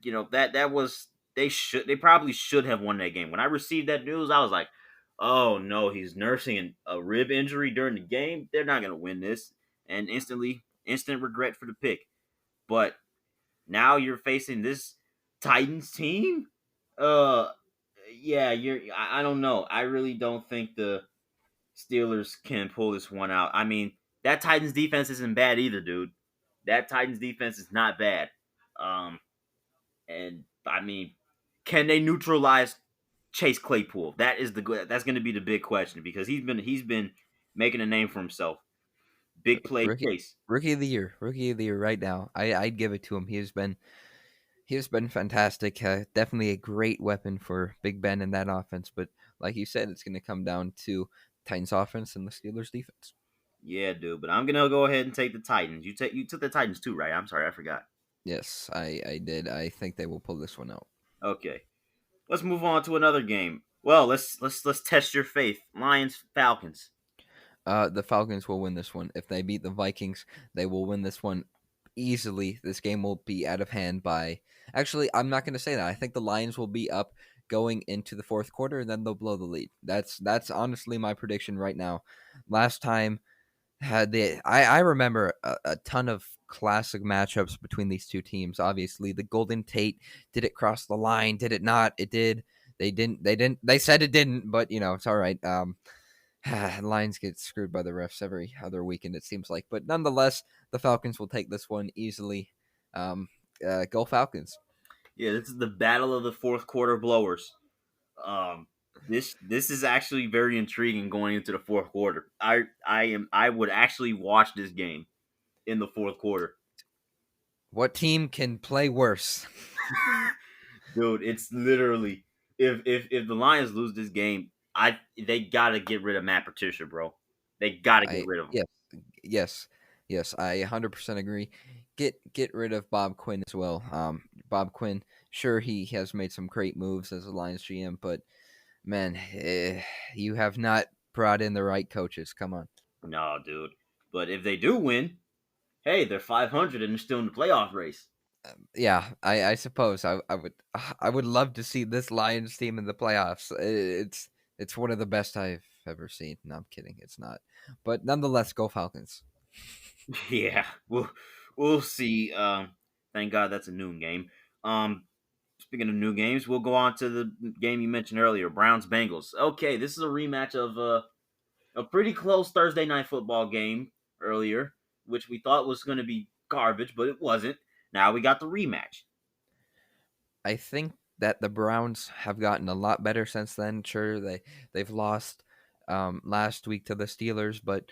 that was they probably should have won that game. When I received that news, I was like, oh no, he's nursing a rib injury during the game. They're not gonna win this, and instant regret for the pick. But now you're facing this Titans team. Uh, yeah, I don't know. I really don't think the Steelers can pull this one out. I mean, that Titans defense isn't bad either, dude. That Titans defense is not bad. Um, and I mean, can they neutralize Chase Claypool? That's going to be the big question because he's been making a name for himself. Big play rookie, Chase. rookie of the year right now. I'd give it to him. He has been fantastic. Definitely a great weapon for Big Ben in that offense. But like you said, it's going to come down to Titans offense and the Steelers defense. Yeah, dude. But I'm gonna go ahead and take the Titans. You took the Titans too, right? I'm sorry, I forgot. Yes, I did. I think they will pull this one out. Okay, let's move on to another game. Well, let's test your faith. Lions Falcons. The Falcons will win this one. If they beat the Vikings, they will win this one easily. This game will be out of hand by. Actually, I'm not going to say that. I think the Lions will be up going into the fourth quarter, and then they'll blow the lead. That's honestly my prediction right now. Last time had I remember a ton of classic matchups between these two teams. Obviously, the Golden Tate, did it cross the line? Did it not? It did. They didn't. They didn't. They said it didn't, but it's all right. Lions get screwed by the refs every other weekend, it seems like. But nonetheless, the Falcons will take this one easily. Um, Go Falcons. Yeah, this is the battle of the fourth quarter blowers. Um, this is actually very intriguing going into the fourth quarter. I would actually watch this game in the fourth quarter. What team can play worse? Dude, it's literally if the Lions lose this game, they gotta get rid of Matt Patricia, bro. They gotta get I rid of him. yes, yes, yes. I 100% agree. Get rid of Bob Quinn as well. Bob Quinn. Sure, he has made some great moves as a Lions GM, but man, you have not brought in the right coaches. Come on. No, dude. But if they do win, hey, they're 500 and they're still in the playoff race. Yeah, I suppose I would love to see this Lions team in the playoffs. It's one of the best I've ever seen. No, I'm kidding. It's not, but nonetheless, go Falcons. Yeah, we'll see. Thank God that's a noon game. Speaking of new games, we'll go on to the game you mentioned earlier, Browns Bengals. Okay, this is a rematch of a pretty close Thursday night football game earlier, which we thought was going to be garbage, but it wasn't. Now we got the rematch. I think that the Browns have gotten a lot better since then. Sure, they've lost last week to the Steelers, but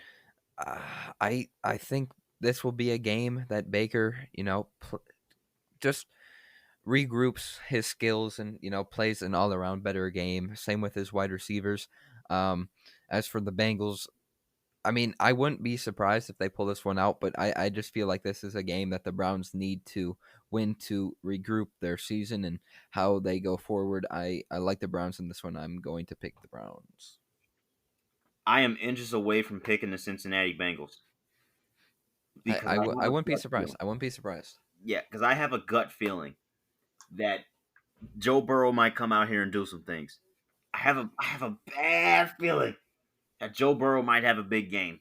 I think this will be a game that Baker, just regroups his skills and plays an all around better game. Same with his wide receivers. Um, as for the Bengals, I mean, I wouldn't be surprised if they pull this one out, but I just feel like this is a game that the Browns need to win to regroup their season and how they go forward. I like the Browns in this one. I'm going to pick the Browns. I am inches away from picking the Cincinnati Bengals I, because I, I w- have I a wouldn't be gut surprised. feeling. I wouldn't be surprised. Yeah, because I have a gut feeling that Joe Burrow might come out here and do some things. I have a bad feeling that Joe Burrow might have a big game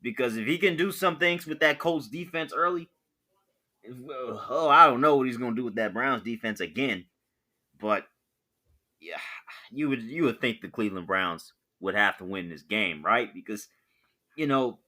because if he can do some things with that Colts defense early, oh, I don't know what he's gonna do with that Browns defense again. But yeah, you would think the Cleveland Browns would have to win this game, right? Because you know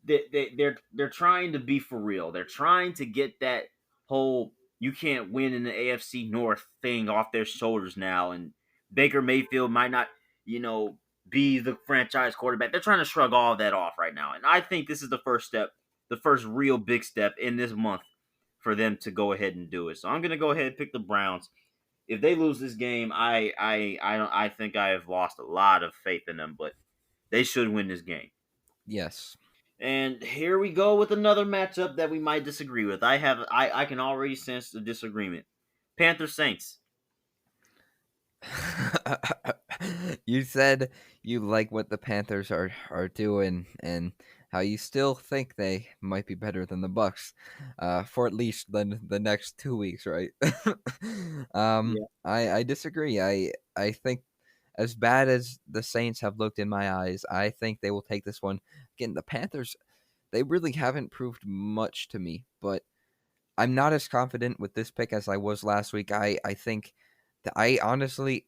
they're trying to be for real. They're trying to get that whole you can't win in the AFC North thing off their shoulders now, and Baker Mayfield might not, you know, be the franchise quarterback. They're trying to shrug all of that off right now. And I think this is the first step, the first real big step in this month for them to go ahead and do it. So I'm going to go ahead and pick the Browns. If they lose this game, I think I have lost a lot of faith in them, but they should win this game. Yes. And here we go with another matchup that we might disagree with. I can already sense the disagreement. Panthers Saints. You said you like what the Panthers are doing and how you still think they might be better than the Bucks, for at least the next 2 weeks, right? Yeah. I disagree. I think as bad as the Saints have looked in my eyes, I think they will take this one. Again, the Panthers, they really haven't proved much to me, but I'm not as confident with this pick as I was last week. I think that I honestly,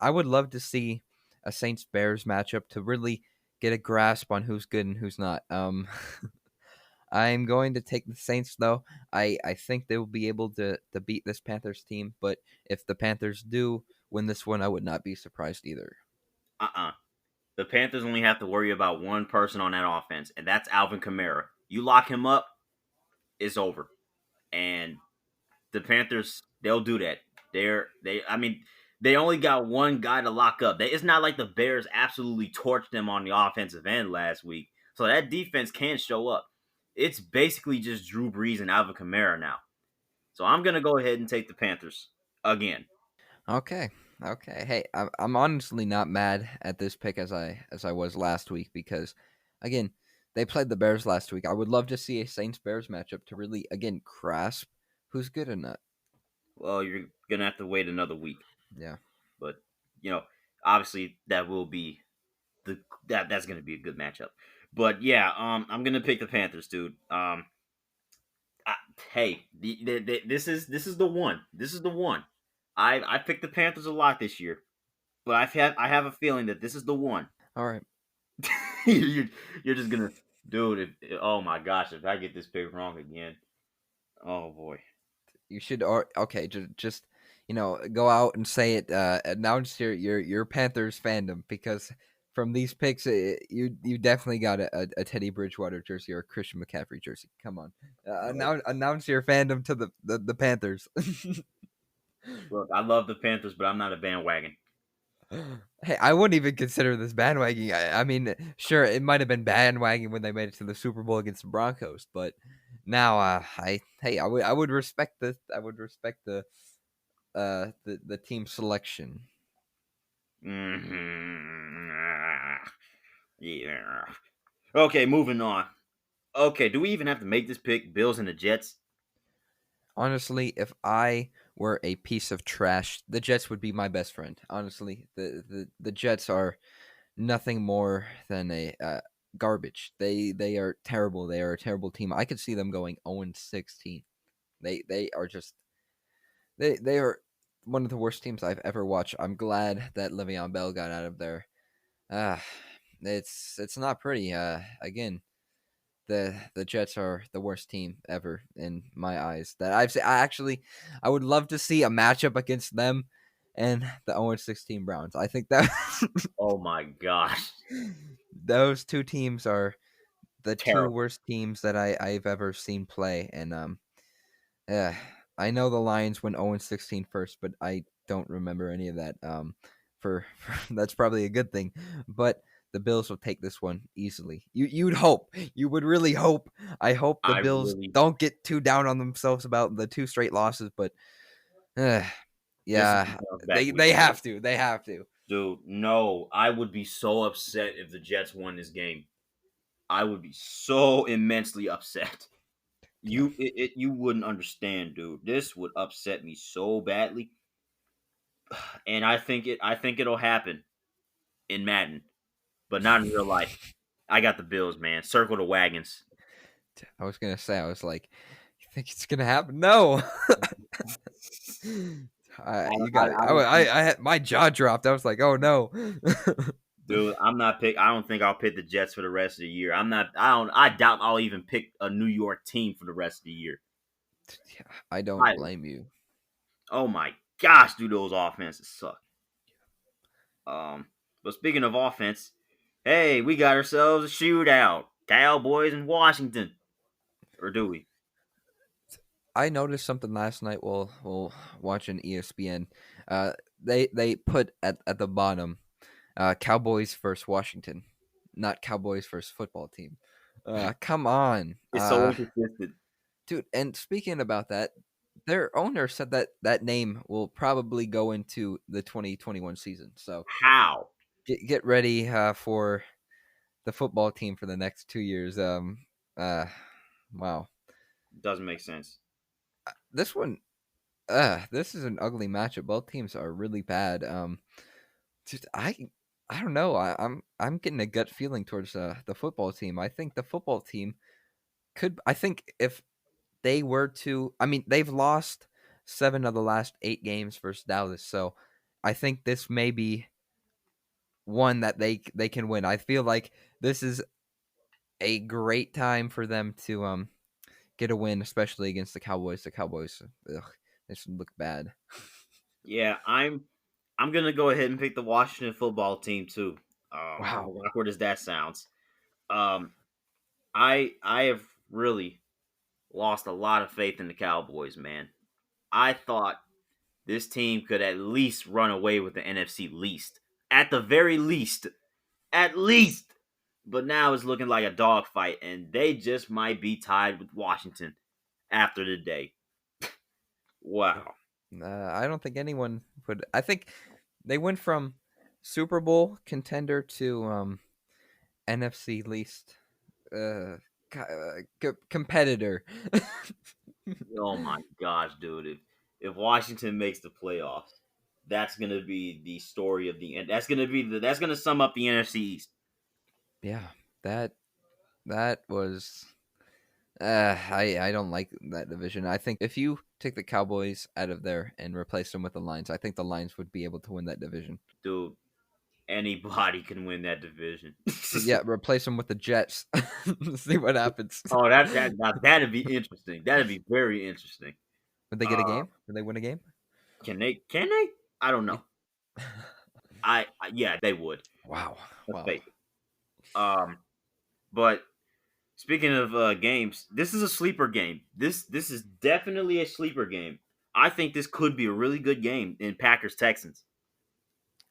I would love to see a Saints Bears matchup to really get a grasp on who's good and who's not. I'm going to take the Saints though. I think they will be able to beat this Panthers team, but if the Panthers do win this one, I would not be surprised either. Uh-uh. The Panthers only have to worry about one person on that offense, and that's Alvin Kamara. You lock him up, it's over. And the Panthers, they'll do that. I mean, they only got one guy to lock up. It's not like the Bears absolutely torched them on the offensive end last week. So that defense can show up. It's basically just Drew Brees and Alvin Kamara now. So I'm gonna go ahead and take the Panthers again. Okay. Okay. Hey, I'm honestly not mad at this pick as I was last week because, again, they played the Bears last week. I would love to see a Saints Bears matchup to really again grasp who's good or not. Well, you're gonna have to wait another week, Yeah. but you know, obviously that will be that's gonna be a good matchup. But yeah, I'm gonna pick the Panthers, dude. I, hey, this is the one. This is the one. I picked the Panthers a lot this year, but I have a feeling that this is the one. All right. you're, you're just gonna, dude. Oh my gosh, if I get this pick wrong again, oh boy. You should or okay, just go out and say it. Announce your Panthers fandom because from these picks, you definitely got a Teddy Bridgewater jersey or a Christian McCaffrey jersey. Come on, announce your fandom to the Panthers. Look, I love the Panthers, but I'm not a bandwagon. Hey, I wouldn't even consider this bandwagon. I mean, sure, it might have been bandwagon when they made it to the Super Bowl against the Broncos, but now, I would respect this. I would respect the team selection. Mm-hmm. Yeah. Okay, moving on. Okay, do we even have to make this pick? Bills and the Jets. Honestly, if I were a piece of trash, the Jets would be my best friend. Honestly, the Jets are nothing more than a garbage. They are terrible. They are a terrible team. I could see them going 0-16. They are just they are one of the worst teams I've ever watched. I'm glad that Le'Veon Bell got out of there. Uh it's not pretty. Again, the Jets are the worst team ever in my eyes. That I've seen. I would love to see a matchup against them and the 0-16 Browns. I think that Oh my gosh, those two teams are the two terrible. worst teams that I've ever seen play. And yeah, I know the Lions went 0-16 first, but I don't remember any of that. For that's probably a good thing, but the Bills will take this one easily. You'd hope, you would really hope. I hope the I Bills really don't get too down on themselves about the two straight losses, but uh, this is a yeah, bounce back they week, they dude. have to. They have to. Dude, no, I would be so upset if the Jets won this game. I would be so immensely upset. Yeah. You wouldn't understand, dude. This would upset me so badly, and I think it'll happen in Madden, but not in real life. I got the Bills, man. Circle the wagons. I was gonna say, I was like, you think it's gonna happen? No. You got it. I don't think, I had my jaw dropped. I was like, oh no. dude. I'm not pick. I don't think I'll pick the Jets for the rest of the year. I'm not. I don't. I doubt I'll even pick a New York team for the rest of the year. I don't I. blame you. Oh my gosh, dude, those offenses suck. Um, but speaking of offense, hey, we got ourselves a shootout. Cowboys in Washington, or do we? I noticed something last night while watching ESPN. They put at the bottom, Cowboys versus Washington, not Cowboys versus football team. Come on, It's so inconsistent. dude. And speaking about that, their owner said that that name will probably go into the 2021 season. So How? get ready for the football team for the next 2 years. Uh, wow, Doesn't make sense. this one. This is an ugly matchup. Both teams are really bad. Just I don't know. I'm getting a gut feeling towards the football team. I think the football team could. I think if they were to, I mean, they've lost 7 of the last 8 games versus Dallas, so I think this may be one that they can win. I feel like this is a great time for them to get a win, especially against the Cowboys. The Cowboys, ugh, they should look bad. Yeah, I'm gonna go ahead and pick the Washington football team too. As Wow. awkward as that sounds, um, I have really lost a lot of faith in the Cowboys, man. I thought this team could at least run away with the NFC least, at the very least, at least. But now it's looking like a dogfight, and they just might be tied with Washington after the day. Wow. I don't think anyone would. I think they went from Super Bowl contender to NFC least uh, competitor. Oh my gosh, dude! If Washington makes the playoffs, that's gonna be the story of the end. That's gonna sum up the NFC East, Yeah, that that was. I don't like that division. I think if you take the Cowboys out of there and replace them with the Lions, I think the Lions would be able to win that division. dude. Anybody can win that division. Yeah, replace them with the Jets. See what happens. Oh, that'd be interesting. That'd be very interesting. Would they get a Uh, game? Would they win a game? can they? Can they? I don't know. Yeah, they would. Wow, Let's wow. face it. But speaking of games, this is a sleeper game. This is definitely a sleeper game. I think this could be a really good game in Packers Texans.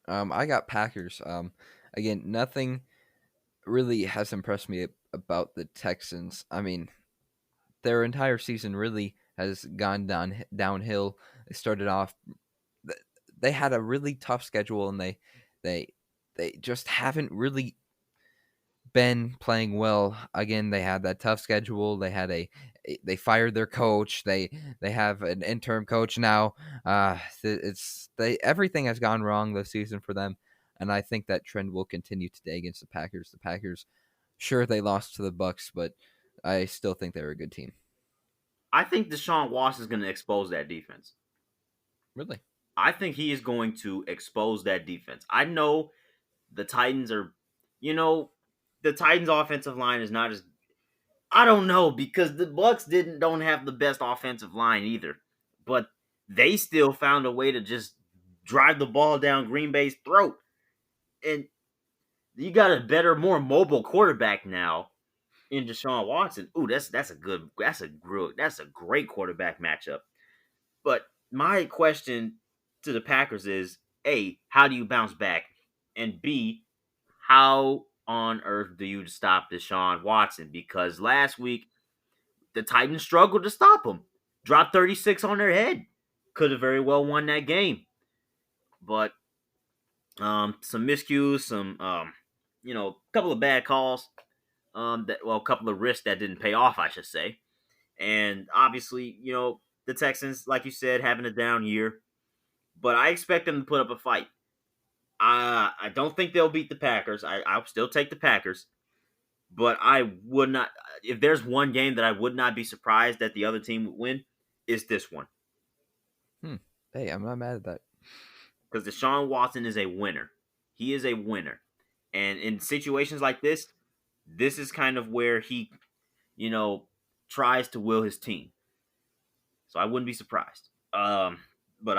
I got Packers. Again, nothing really has impressed me about the Texans. I mean, their entire season really has gone downhill. They started off, they had a really tough schedule, and they they just haven't really been playing well. Again, they had that tough schedule. They fired their coach. They have an interim coach now. It's they everything has gone wrong this season for them, and I think that trend will continue today against the Packers. The Packers, sure, they lost to the Bucks, but I still think they're a good team. I think Deshaun Watson is going to expose that defense. Really? I think he is going to expose that defense. I know the Titans are, you know, the Titans' offensive line is not as. I don't know because the Bucks didn't don't have the best offensive line either, but they still found a way to just drive the ball down Green Bay's throat. And you got a better, more mobile quarterback now in Deshaun Watson. Ooh, that's a great quarterback matchup. But my question to the Packers is: A, how do you bounce back? And B, how on earth do you stop Deshaun Watson? Because last week the Titans struggled to stop him. Dropped 36 on their head. Could have very well won that game. But some miscues, some a couple of bad calls. A couple of risks that didn't pay off, I should say. And obviously, the Texans, like you said, having a down year. But I expect them to put up a fight. I don't think they'll beat the Packers. I'll still take the Packers. But I would not. If there's one game that I would not be surprised that the other team would win, is this one. Hmm. Hey, I'm not mad at that. Because Deshaun Watson is a winner. He is a winner. And in situations like this is kind of where he, you know, tries to will his team. So I wouldn't be surprised. But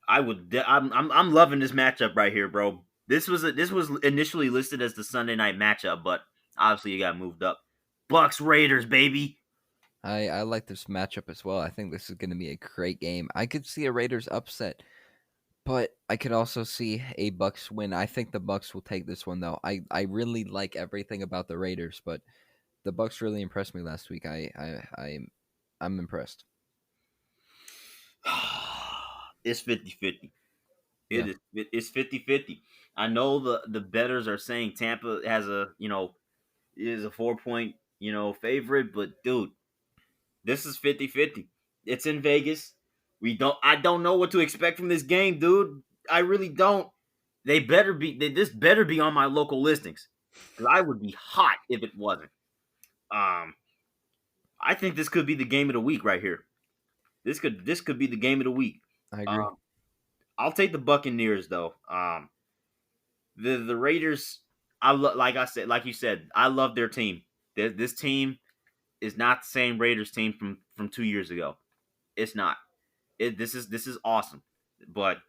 I'm loving this matchup right here, bro. This was initially listed as the Sunday night matchup, but obviously it got moved up. Bucks Raiders, baby. I like this matchup as well. I think this is going to be a great game. I could see a Raiders upset, but I could also see a Bucks win. I think the Bucks will take this one though. I really like everything about the Raiders, but the Bucks really impressed me last week. I'm impressed. It's 50-50. Yeah, It's 50-50. I know the betters are saying Tampa has a, is a 4 point, favorite, but dude, this is 50-50. It's in Vegas. I don't know what to expect from this game, dude. I really don't. This better be on my local listings. Cuz I would be hot if it wasn't. Um I think this could be the game of the week right here. This could be the game of the week. I agree. Um I'll take the Buccaneers though. The Raiders, like I said, like you said, I love their team. This team is not the same Raiders team from 2 years ago. It's not. This is awesome, but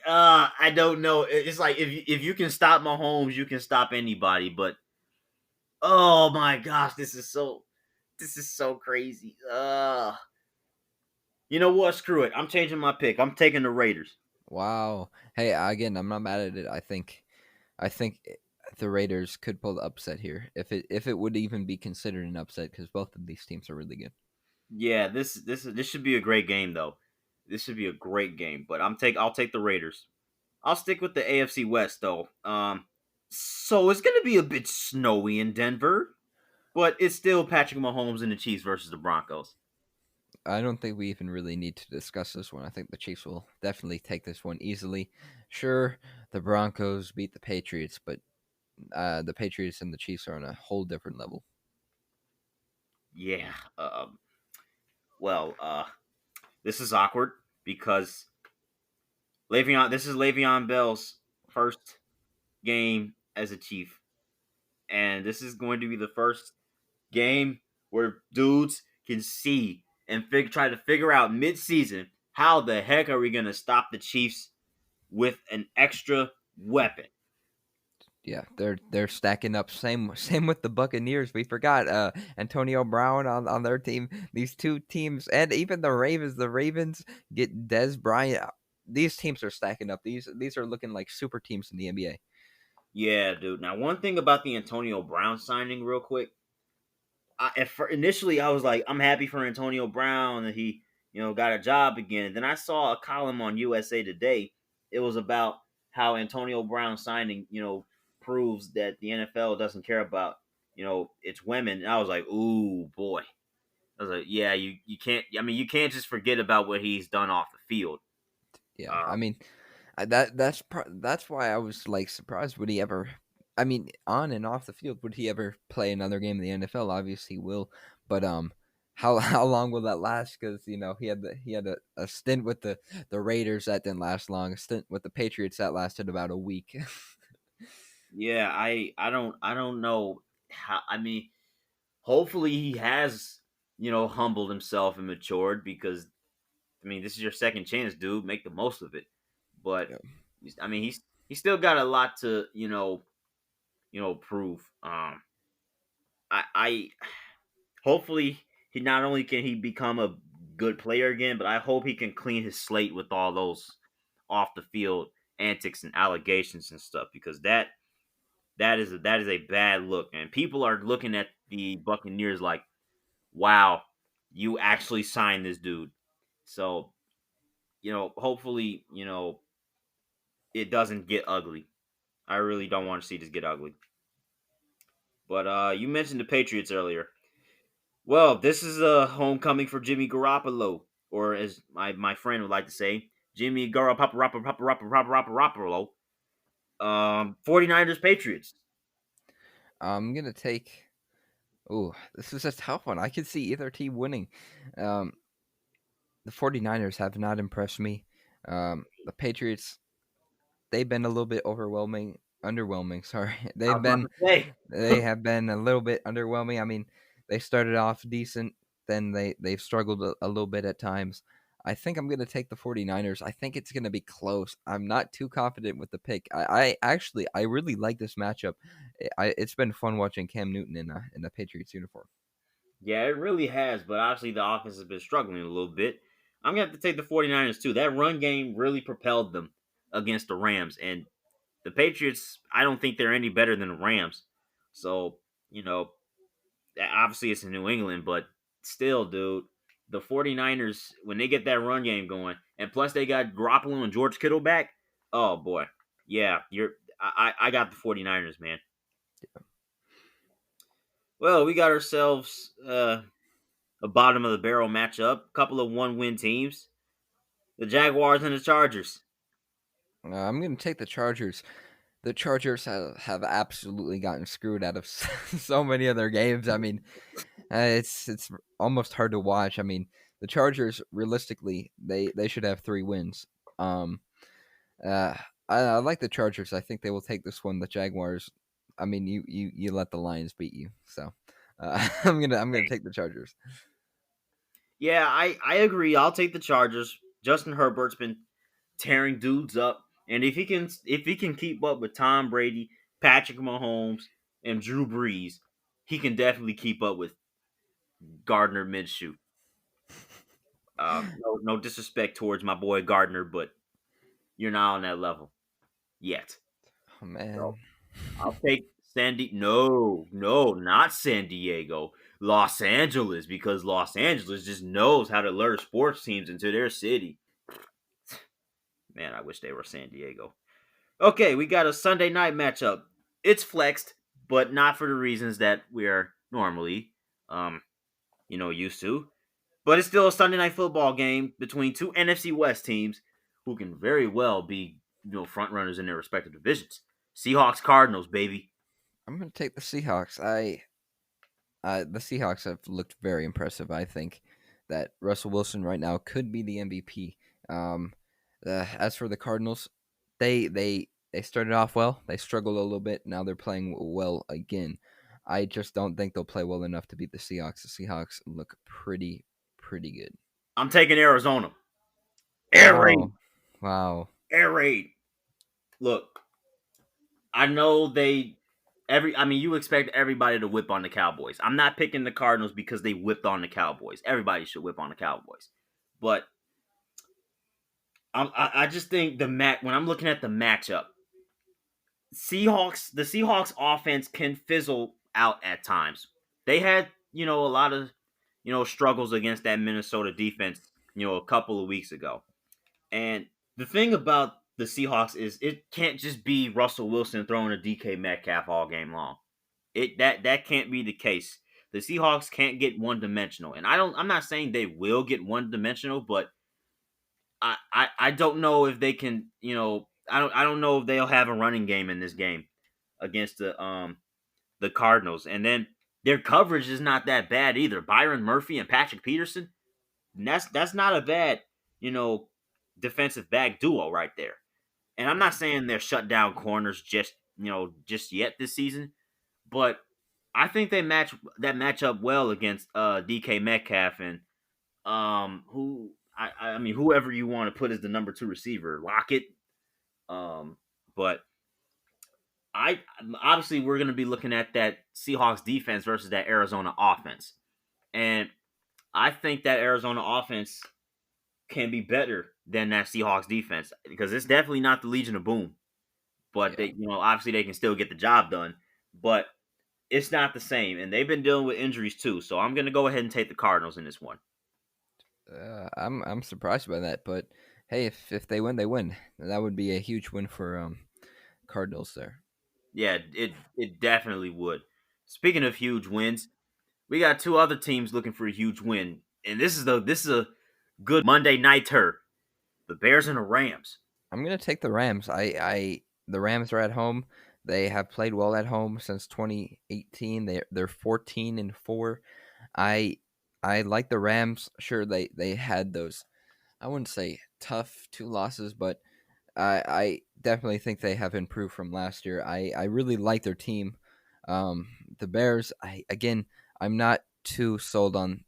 I don't know. It's like if you can stop Mahomes, you can stop anybody. But oh my gosh, this is so crazy. You know what? Screw it. I'm changing my pick. I'm taking the Raiders. Wow. Hey, again, I'm not mad at it. I think the Raiders could pull the upset here if it would even be considered an upset because both of these teams are really good. Yeah, this should be a great game though. This should be a great game. But I'll take the Raiders. I'll stick with the AFC West though. So it's gonna be a bit snowy in Denver, but it's still Patrick Mahomes and the Chiefs versus the Broncos. I don't think we even really need to discuss this one. I think the Chiefs will definitely take this one easily. Sure, the Broncos beat the Patriots, but the Patriots and the Chiefs are on a whole different level. Yeah. Well, this is awkward because Le'Veon. This is Le'Veon Bell's first game as a Chief, and this is going to be the first game where dudes can see and try to figure out mid-season how the heck are we going to stop the Chiefs with an extra weapon. Yeah, they're stacking up. Same with the Buccaneers. We forgot Antonio Brown on their team. These two teams, and even the Ravens. The Ravens get Des Bryant. These teams are stacking up. These are looking like super teams in the NBA. Yeah, dude. Now, one thing about the Antonio Brown signing, real quick, initially I was like, I'm happy for Antonio Brown that he, got a job again. And then I saw a column on USA Today. It was about how Antonio Brown signing, proves that the NFL doesn't care about, its women. And I was like, ooh boy. I was like, yeah, you can't. I mean, you can't just forget about what he's done off the field. Yeah, Uh, I mean that's why I was like surprised. Would he ever? I mean, on and off the field, would he ever play another game in the NFL? Obviously, he will. But how long will that last? Because he had a stint with the Raiders that didn't last long. A stint with the Patriots that lasted about a week. yeah, I don't know how. I mean, hopefully he has humbled himself and matured because I mean this is your second chance, dude. Make the most of it. But Yeah. I mean he's still got a lot to prove. I hopefully he not only can he become a good player again, but I hope he can clean his slate with all those off the field antics and allegations and stuff because that is a bad look and people are looking at the Buccaneers like, wow, you actually signed this dude. So hopefully, it doesn't get ugly. I really don't want to see this get ugly. But you mentioned the Patriots earlier. Well, this is a homecoming for Jimmy Garoppolo, or as my friend would like to say, Jimmy Garoppolo. 49ers Patriots. I'm gonna take. Oh, this is a tough one. I could see either team winning. Um, the 49ers have not impressed me. The Patriots, they've been a little bit underwhelming. Sorry, I was about to say. they have been a little bit underwhelming. I mean, they started off decent, then they've struggled a little bit at times. I think I'm going to take the 49ers. I think it's going to be close. I'm not too confident with the pick. I actually I really like this matchup. It's been fun watching Cam Newton in a Patriots uniform. Yeah, it really has, but obviously the offense has been struggling a little bit. I'm going to have to take the 49ers too. That run game really propelled them against the Rams. And the Patriots, I don't think they're any better than the Rams. So, you know, obviously it's in New England, but still, dude, the 49ers, when they get that run game going, and plus they got Garoppolo and George Kittle back, oh boy. Yeah, I got the 49ers, man. Well, we got ourselves a bottom of the barrel matchup, couple of one-win teams. The Jaguars and the Chargers. I'm going to take the Chargers. The Chargers have absolutely gotten screwed out of so many of their games. I mean, it's almost hard to watch. I mean, the Chargers realistically they should have 3 wins. Um, uh, I like the Chargers. I think they will take this one. The Jaguars. I mean, you let the Lions beat you, so I'm gonna take the Chargers. Yeah, I agree. I'll take the Chargers. Justin Herbert's been tearing dudes up, and if he can keep up with Tom Brady, Patrick Mahomes, and Drew Brees, he can definitely keep up with Gardner Minshew. No disrespect towards my boy Gardner, but you're not on that level yet. Oh So man, I'll take No, not San Diego. Los Angeles, because Los Angeles just knows how to lure sports teams into their city. Man, I wish they were San Diego. Okay, we got a Sunday night matchup. It's flexed, but not for the reasons that we're normally, um, used to. But it's still a Sunday night football game between two NFC West teams who can very well be, front runners in their respective divisions. Seahawks, Cardinals, baby. I'm gonna take the Seahawks. The Seahawks have looked very impressive. I think that Russell Wilson right now could be the MVP. Um, as for the Cardinals, they started off well. They struggled a little bit. Now they're playing well again. I just don't think they'll play well enough to beat the Seahawks. The Seahawks look pretty good. I'm taking Arizona. Air Oh, raid. wow. Air raid. Look, I know you expect everybody to whip on the Cowboys. I'm not picking the Cardinals because they whipped on the Cowboys. Everybody should whip on the Cowboys. But I just think when I'm looking at the matchup, the Seahawks offense can fizzle out at times. They had, a lot of, struggles against that Minnesota defense, a couple of weeks ago. And the thing about the Seahawks is it can't just be Russell Wilson throwing a DK Metcalf all game long. That can't be the case. The Seahawks can't get one dimensional. And I'm not saying they will get one dimensional, but I don't know if they can, I don't know if they'll have a running game in this game against the Cardinals. And then their coverage is not that bad either. Byron Murphy and Patrick Peterson, and that's not a bad, you know, defensive back duo right there. And I'm not saying they're shut down corners just yet this season, but I think match up well against DK Metcalf and I mean whoever you want to put as the number 2 receiver, Lockett. But I obviously we're going to be looking at that Seahawks defense versus that Arizona offense. And I think that Arizona offense can be better than that Seahawks defense because it's definitely not the Legion of Boom. But Yeah. obviously they can still get the job done, but it's not the same. And they've been dealing with injuries too. So I'm going to go ahead and take the Cardinals in this one. I'm surprised by that, but hey, if they win, they win. That would be a huge win for Cardinals there. Yeah, it definitely would. Speaking of huge wins, we got two other teams looking for a huge win, and this is a good Monday nighter. The Bears and the Rams. I'm gonna take the Rams. The Rams are at home. They have played well at home since 2018. They're 14-4. I I like the Rams. Sure, they had those. I wouldn't say tough 2 losses, but I definitely think they have improved from last year. I really like their team. The Bears. I'm not too sold on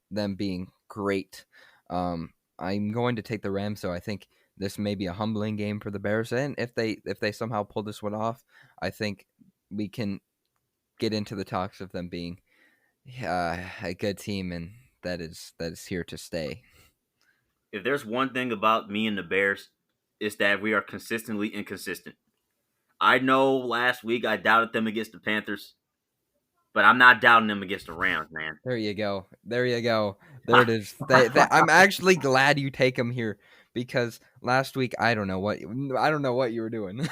them being great. I'm going to take the Rams. So I think this may be a humbling game for the Bears, and if they somehow pull this one off, I think we can get into the talks of them being a good team, and that is here to stay. If there's one thing about me and the Bears, it's that we are consistently inconsistent. I know last week I doubted them against the Panthers, but I'm not doubting them against the Rams, man. There you go. There you go. There it is. I'm actually glad you take them here because last week I don't know what you were doing.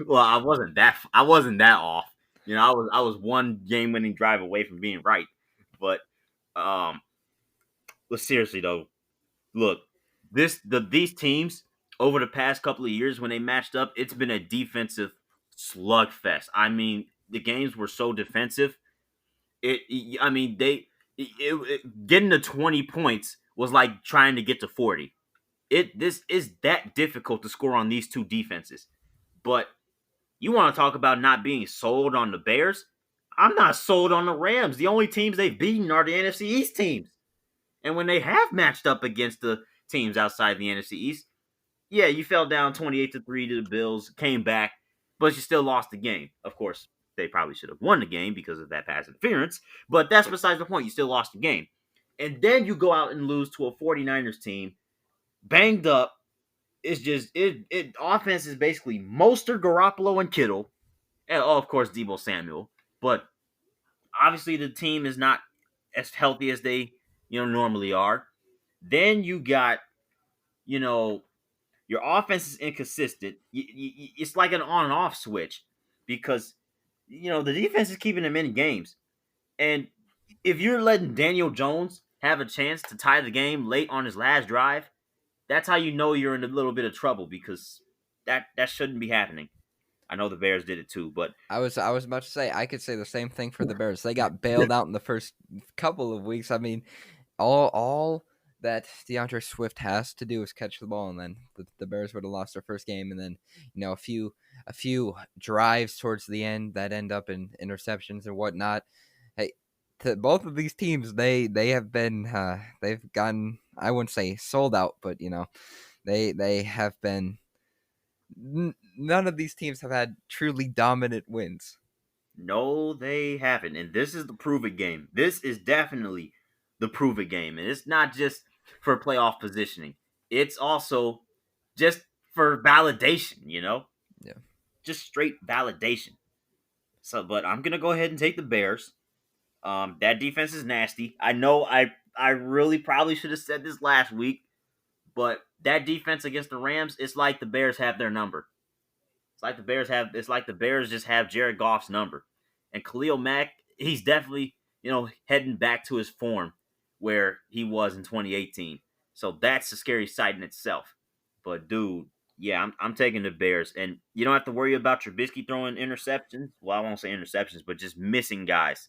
Well, I wasn't that off. I was one game winning drive away from being right. But um but seriously though, look, these teams over the past couple of years when they matched up, it's been a defensive slugfest. I mean, the games were so defensive. I mean, getting to 20 points was like trying to get to 40. This is that difficult to score on these two defenses. But you want to talk about not being sold on the Bears? I'm not sold on the Rams. The only teams they've beaten are the NFC East teams. And when they have matched up against the teams outside the NFC East, yeah, you fell down 28-3 to the Bills, came back, but you still lost the game. Of course, they probably should have won the game because of that pass interference, but that's besides the point. You still lost the game. And then you go out and lose to a 49ers team, banged up. It's just it offense is basically Mostert, Garoppolo, and Kittle. And of course Debo Samuel. But obviously the team is not as healthy as they, normally are. Then you got, you know, your offense is inconsistent. It's like an on and off switch because the defense is keeping them in games. And if you're letting Daniel Jones have a chance to tie the game late on his last drive, that's how you know you're in a little bit of trouble because that shouldn't be happening. I know the Bears did it too, but I was about to say I could say the same thing for the Bears. They got bailed out in the first couple of weeks. I mean, all that DeAndre Swift has to do is catch the ball, and then the Bears would have lost their first game, and then a few drives towards the end that end up in interceptions and whatnot. Hey, to both of these teams, they have been they've gotten, I wouldn't say sold out, but they have been. None of these teams have had truly dominant wins. no, they haven't. And this is the prove it game. This is definitely the prove it game. And it's not just for playoff positioning, it's also just for validation. Yeah. Just straight validation. So, but I'm going to go ahead and take the Bears. That defense is nasty. I know I really probably should have said this last week, but that defense against the Rams, it's like the Bears have their number. It's like the Bears just have Jared Goff's number. And Khalil Mack, he's definitely, heading back to his form where he was in 2018. So that's a scary sight in itself. But dude, yeah, I'm taking the Bears. And you don't have to worry about Trubisky throwing interceptions. Well, I won't say interceptions, but just missing guys.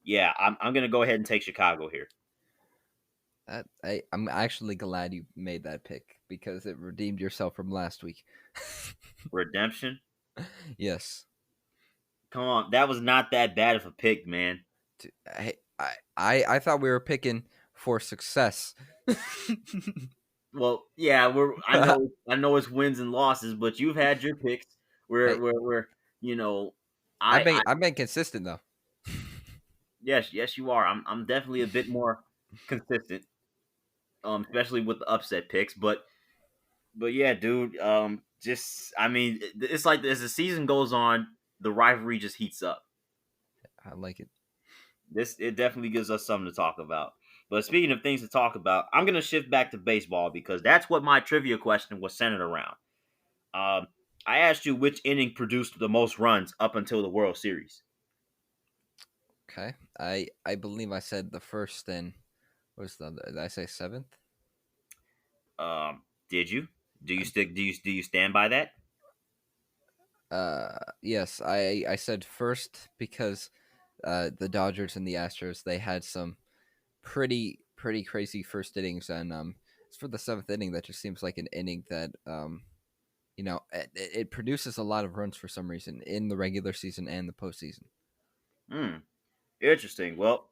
Yeah, I'm gonna go ahead and take Chicago here. I'm actually glad you made that pick because it redeemed yourself from last week. Redemption. Yes. Come on, that was not that bad of a pick, man. I thought we were picking for success. Well, yeah, I know it's wins and losses, but you've had your picks where Hey, you know I've I been I've been consistent though. yes you are. I'm definitely a bit more consistent, especially with the upset picks. But yeah, dude, just I mean, it's like as the season goes on, the rivalry just heats up. I like it. It definitely gives us something to talk about. But speaking of things to talk about, I'm gonna shift back to baseball because that's what my trivia question was centered around. Um, I asked you which inning produced the most runs up until the World Series. Okay. I believe I said the first and was the other? Did I say seventh? Did you? Do you stick? Do you stand by that? Yes. I said first because the Dodgers and the Astros, they had some pretty crazy first innings, and it's for the seventh inning that just seems like an inning that it produces a lot of runs for some reason in the regular season and the postseason. Hmm. Interesting. Well,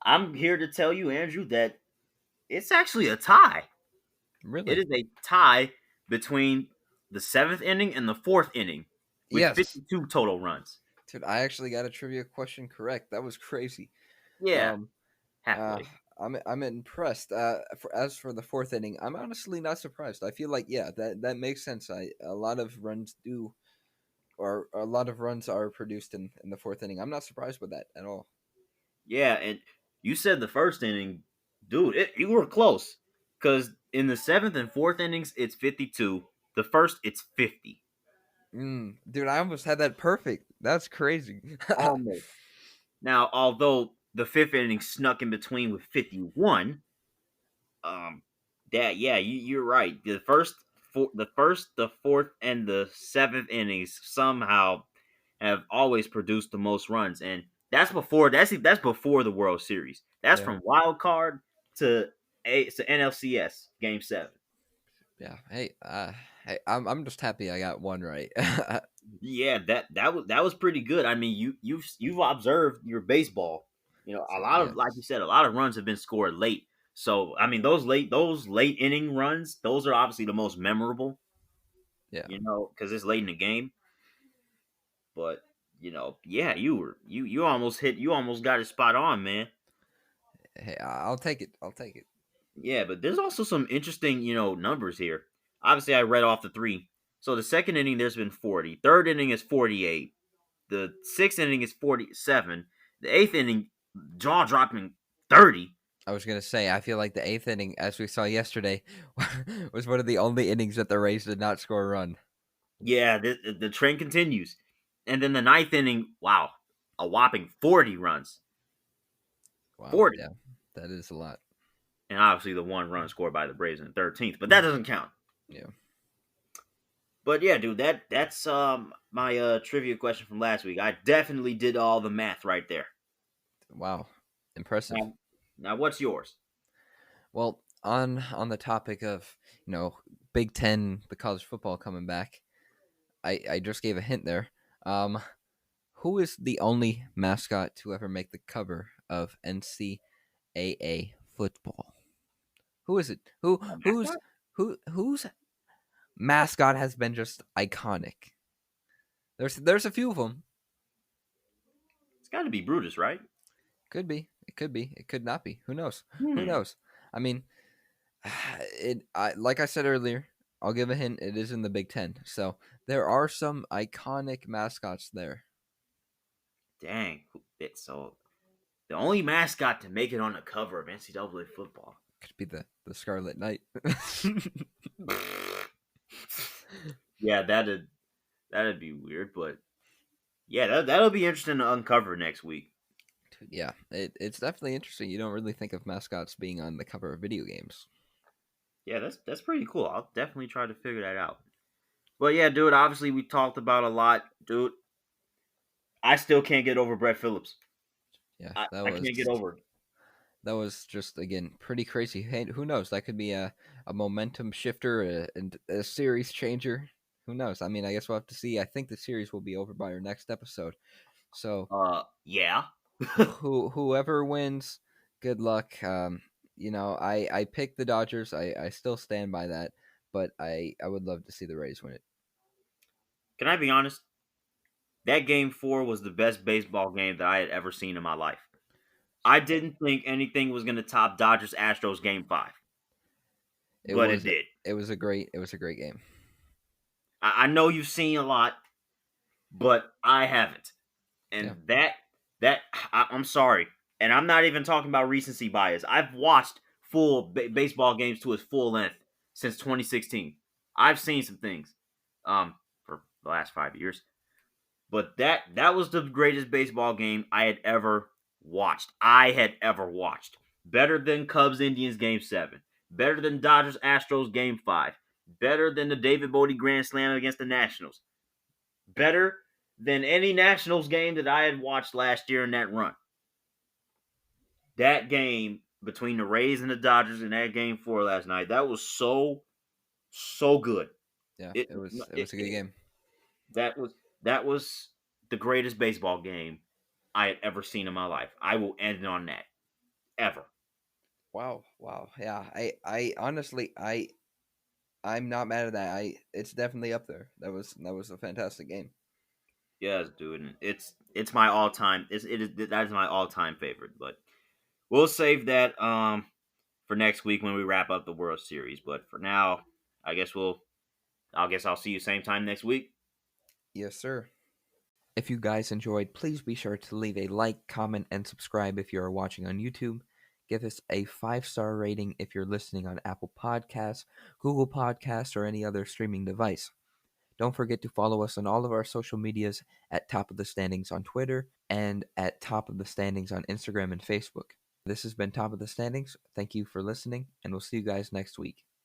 I'm here to tell you, Andrew, that It's actually a tie. It Really? is a tie between the seventh inning and the fourth inning with Yes. 52 total runs. Dude, I actually got a trivia question correct. That was crazy. Yeah, Um, uh, halfway. I'm impressed. As for the fourth inning, I'm honestly not surprised. I feel like yeah, that makes sense. A lot of runs do, or a lot of runs are produced in the fourth inning. I'm not surprised with that at all. Yeah, and you said the first inning, dude. You were close because in the seventh and fourth innings, it's 52. The first, it's 50. Dude, I almost had that perfect. That's crazy. Almost. Now, although the fifth inning snuck in between with 51, um, that yeah, you're right. The fourth, and the seventh innings somehow have always produced the most runs, and that's before the World Series. That's Yeah, from wild card to NLCS Game 7. yeah. Hey, I'm just happy I got one right. Yeah, that was pretty good. I mean, you've observed your baseball. You know, a lot of like you Yes, said, a lot of runs have been scored late. So I mean, those late inning runs, those are obviously the most memorable. yeah. You know, because it's late in the game. But yeah, you almost got it spot on, man. Hey, I'll take it. I'll take it. Yeah, but there's also some interesting, numbers here. Obviously, I read off the three. So the second inning, there's been 40. Third inning is 48. The sixth inning is 47. The eighth inning, jaw dropping 30. I was gonna say, I feel like the eighth inning, as we saw yesterday, was one of the only innings that the Rays did not score a run. Yeah, the trend continues. And then the ninth inning, wow, a whopping 40 runs. Wow, 40. yeah, that is a lot. And obviously the one run scored by the Braves in the 13th, but that doesn't count. Yeah, But yeah, dude, that's my trivia question from last week. I definitely did all the math right there. wow, impressive. Now what's yours? Well, on the topic of Big Ten, the college football coming back, I just gave a hint there. Um, who is the only mascot to ever make the cover of NCAA football? Who is it? Who A who's mascot? whose mascot has been just iconic? There's a few of them. It's got to be Brutus, right? Could be. It could be. It could not be. Who knows? Who Hmm. knows? I mean, like I said earlier, I'll give a hint. It is in the Big Ten, so there are some iconic mascots there. Dang. So the only mascot to make it on the cover of NCAA football. Could be the Scarlet Knight. Yeah, that'd be weird, but yeah, that'll be interesting to uncover next week. Yeah, it's definitely interesting. You don't really think of mascots being on the cover of video games. Yeah, that's pretty cool. I'll definitely try to figure that out. But yeah, dude, obviously we talked about a lot, dude. I still can't get over Brett Phillips. Yeah, I can't get over it. that was just again pretty crazy. Hey, who knows? That could be a momentum shifter and a series changer. Who knows? I mean, I guess we'll have to see. I think the series will be over by our next episode. So Yeah. whoever wins, good luck. I picked the Dodgers. I still stand by that, but I would love to see the Rays win it. Can I be honest? That game 4 was the best baseball game that I had ever seen in my life. I didn't think anything was going to top Dodgers Astros game 5, It but it was did. it was a great game. I know you've seen a lot, but I haven't. Yeah. And I'm sorry, and I'm not even talking about recency bias. I've watched full baseball games to its full length since 2016. I've seen some things, for the last 5 years, but that was the greatest baseball game I had ever watched. Better than Cubs Indians game 7. Better than Dodgers Astros game 5. Better than the David Bodie Grand Slam against the Nationals. Better than any Nationals game that I had watched last year in that run. That game between the Rays and the Dodgers in that game 4 last night, that was so good. Yeah, It, it it, was a good it game. that was the greatest baseball game I had ever seen in my life. I will end it on that. Ever. Wow, wow, yeah. I honestly, I'm not mad at that. It's definitely up there. That was a fantastic game. Yes, dude. And it's my all time. It is that is my all time favorite. But we'll save that for next week when we wrap up the World Series. But for now, I guess I'll see you same time next week. Yes, sir. If you guys enjoyed, please be sure to leave a like, comment, and subscribe if you are watching on YouTube. Give us a 5-star rating if you're listening on Apple Podcasts, Google Podcasts, or any other streaming device. Don't forget to follow us on all of our social medias at Top of the Standings on Twitter and at Top of the Standings on Instagram and Facebook. This has been Top of the Standings. Thank you for listening, and we'll see you guys next week.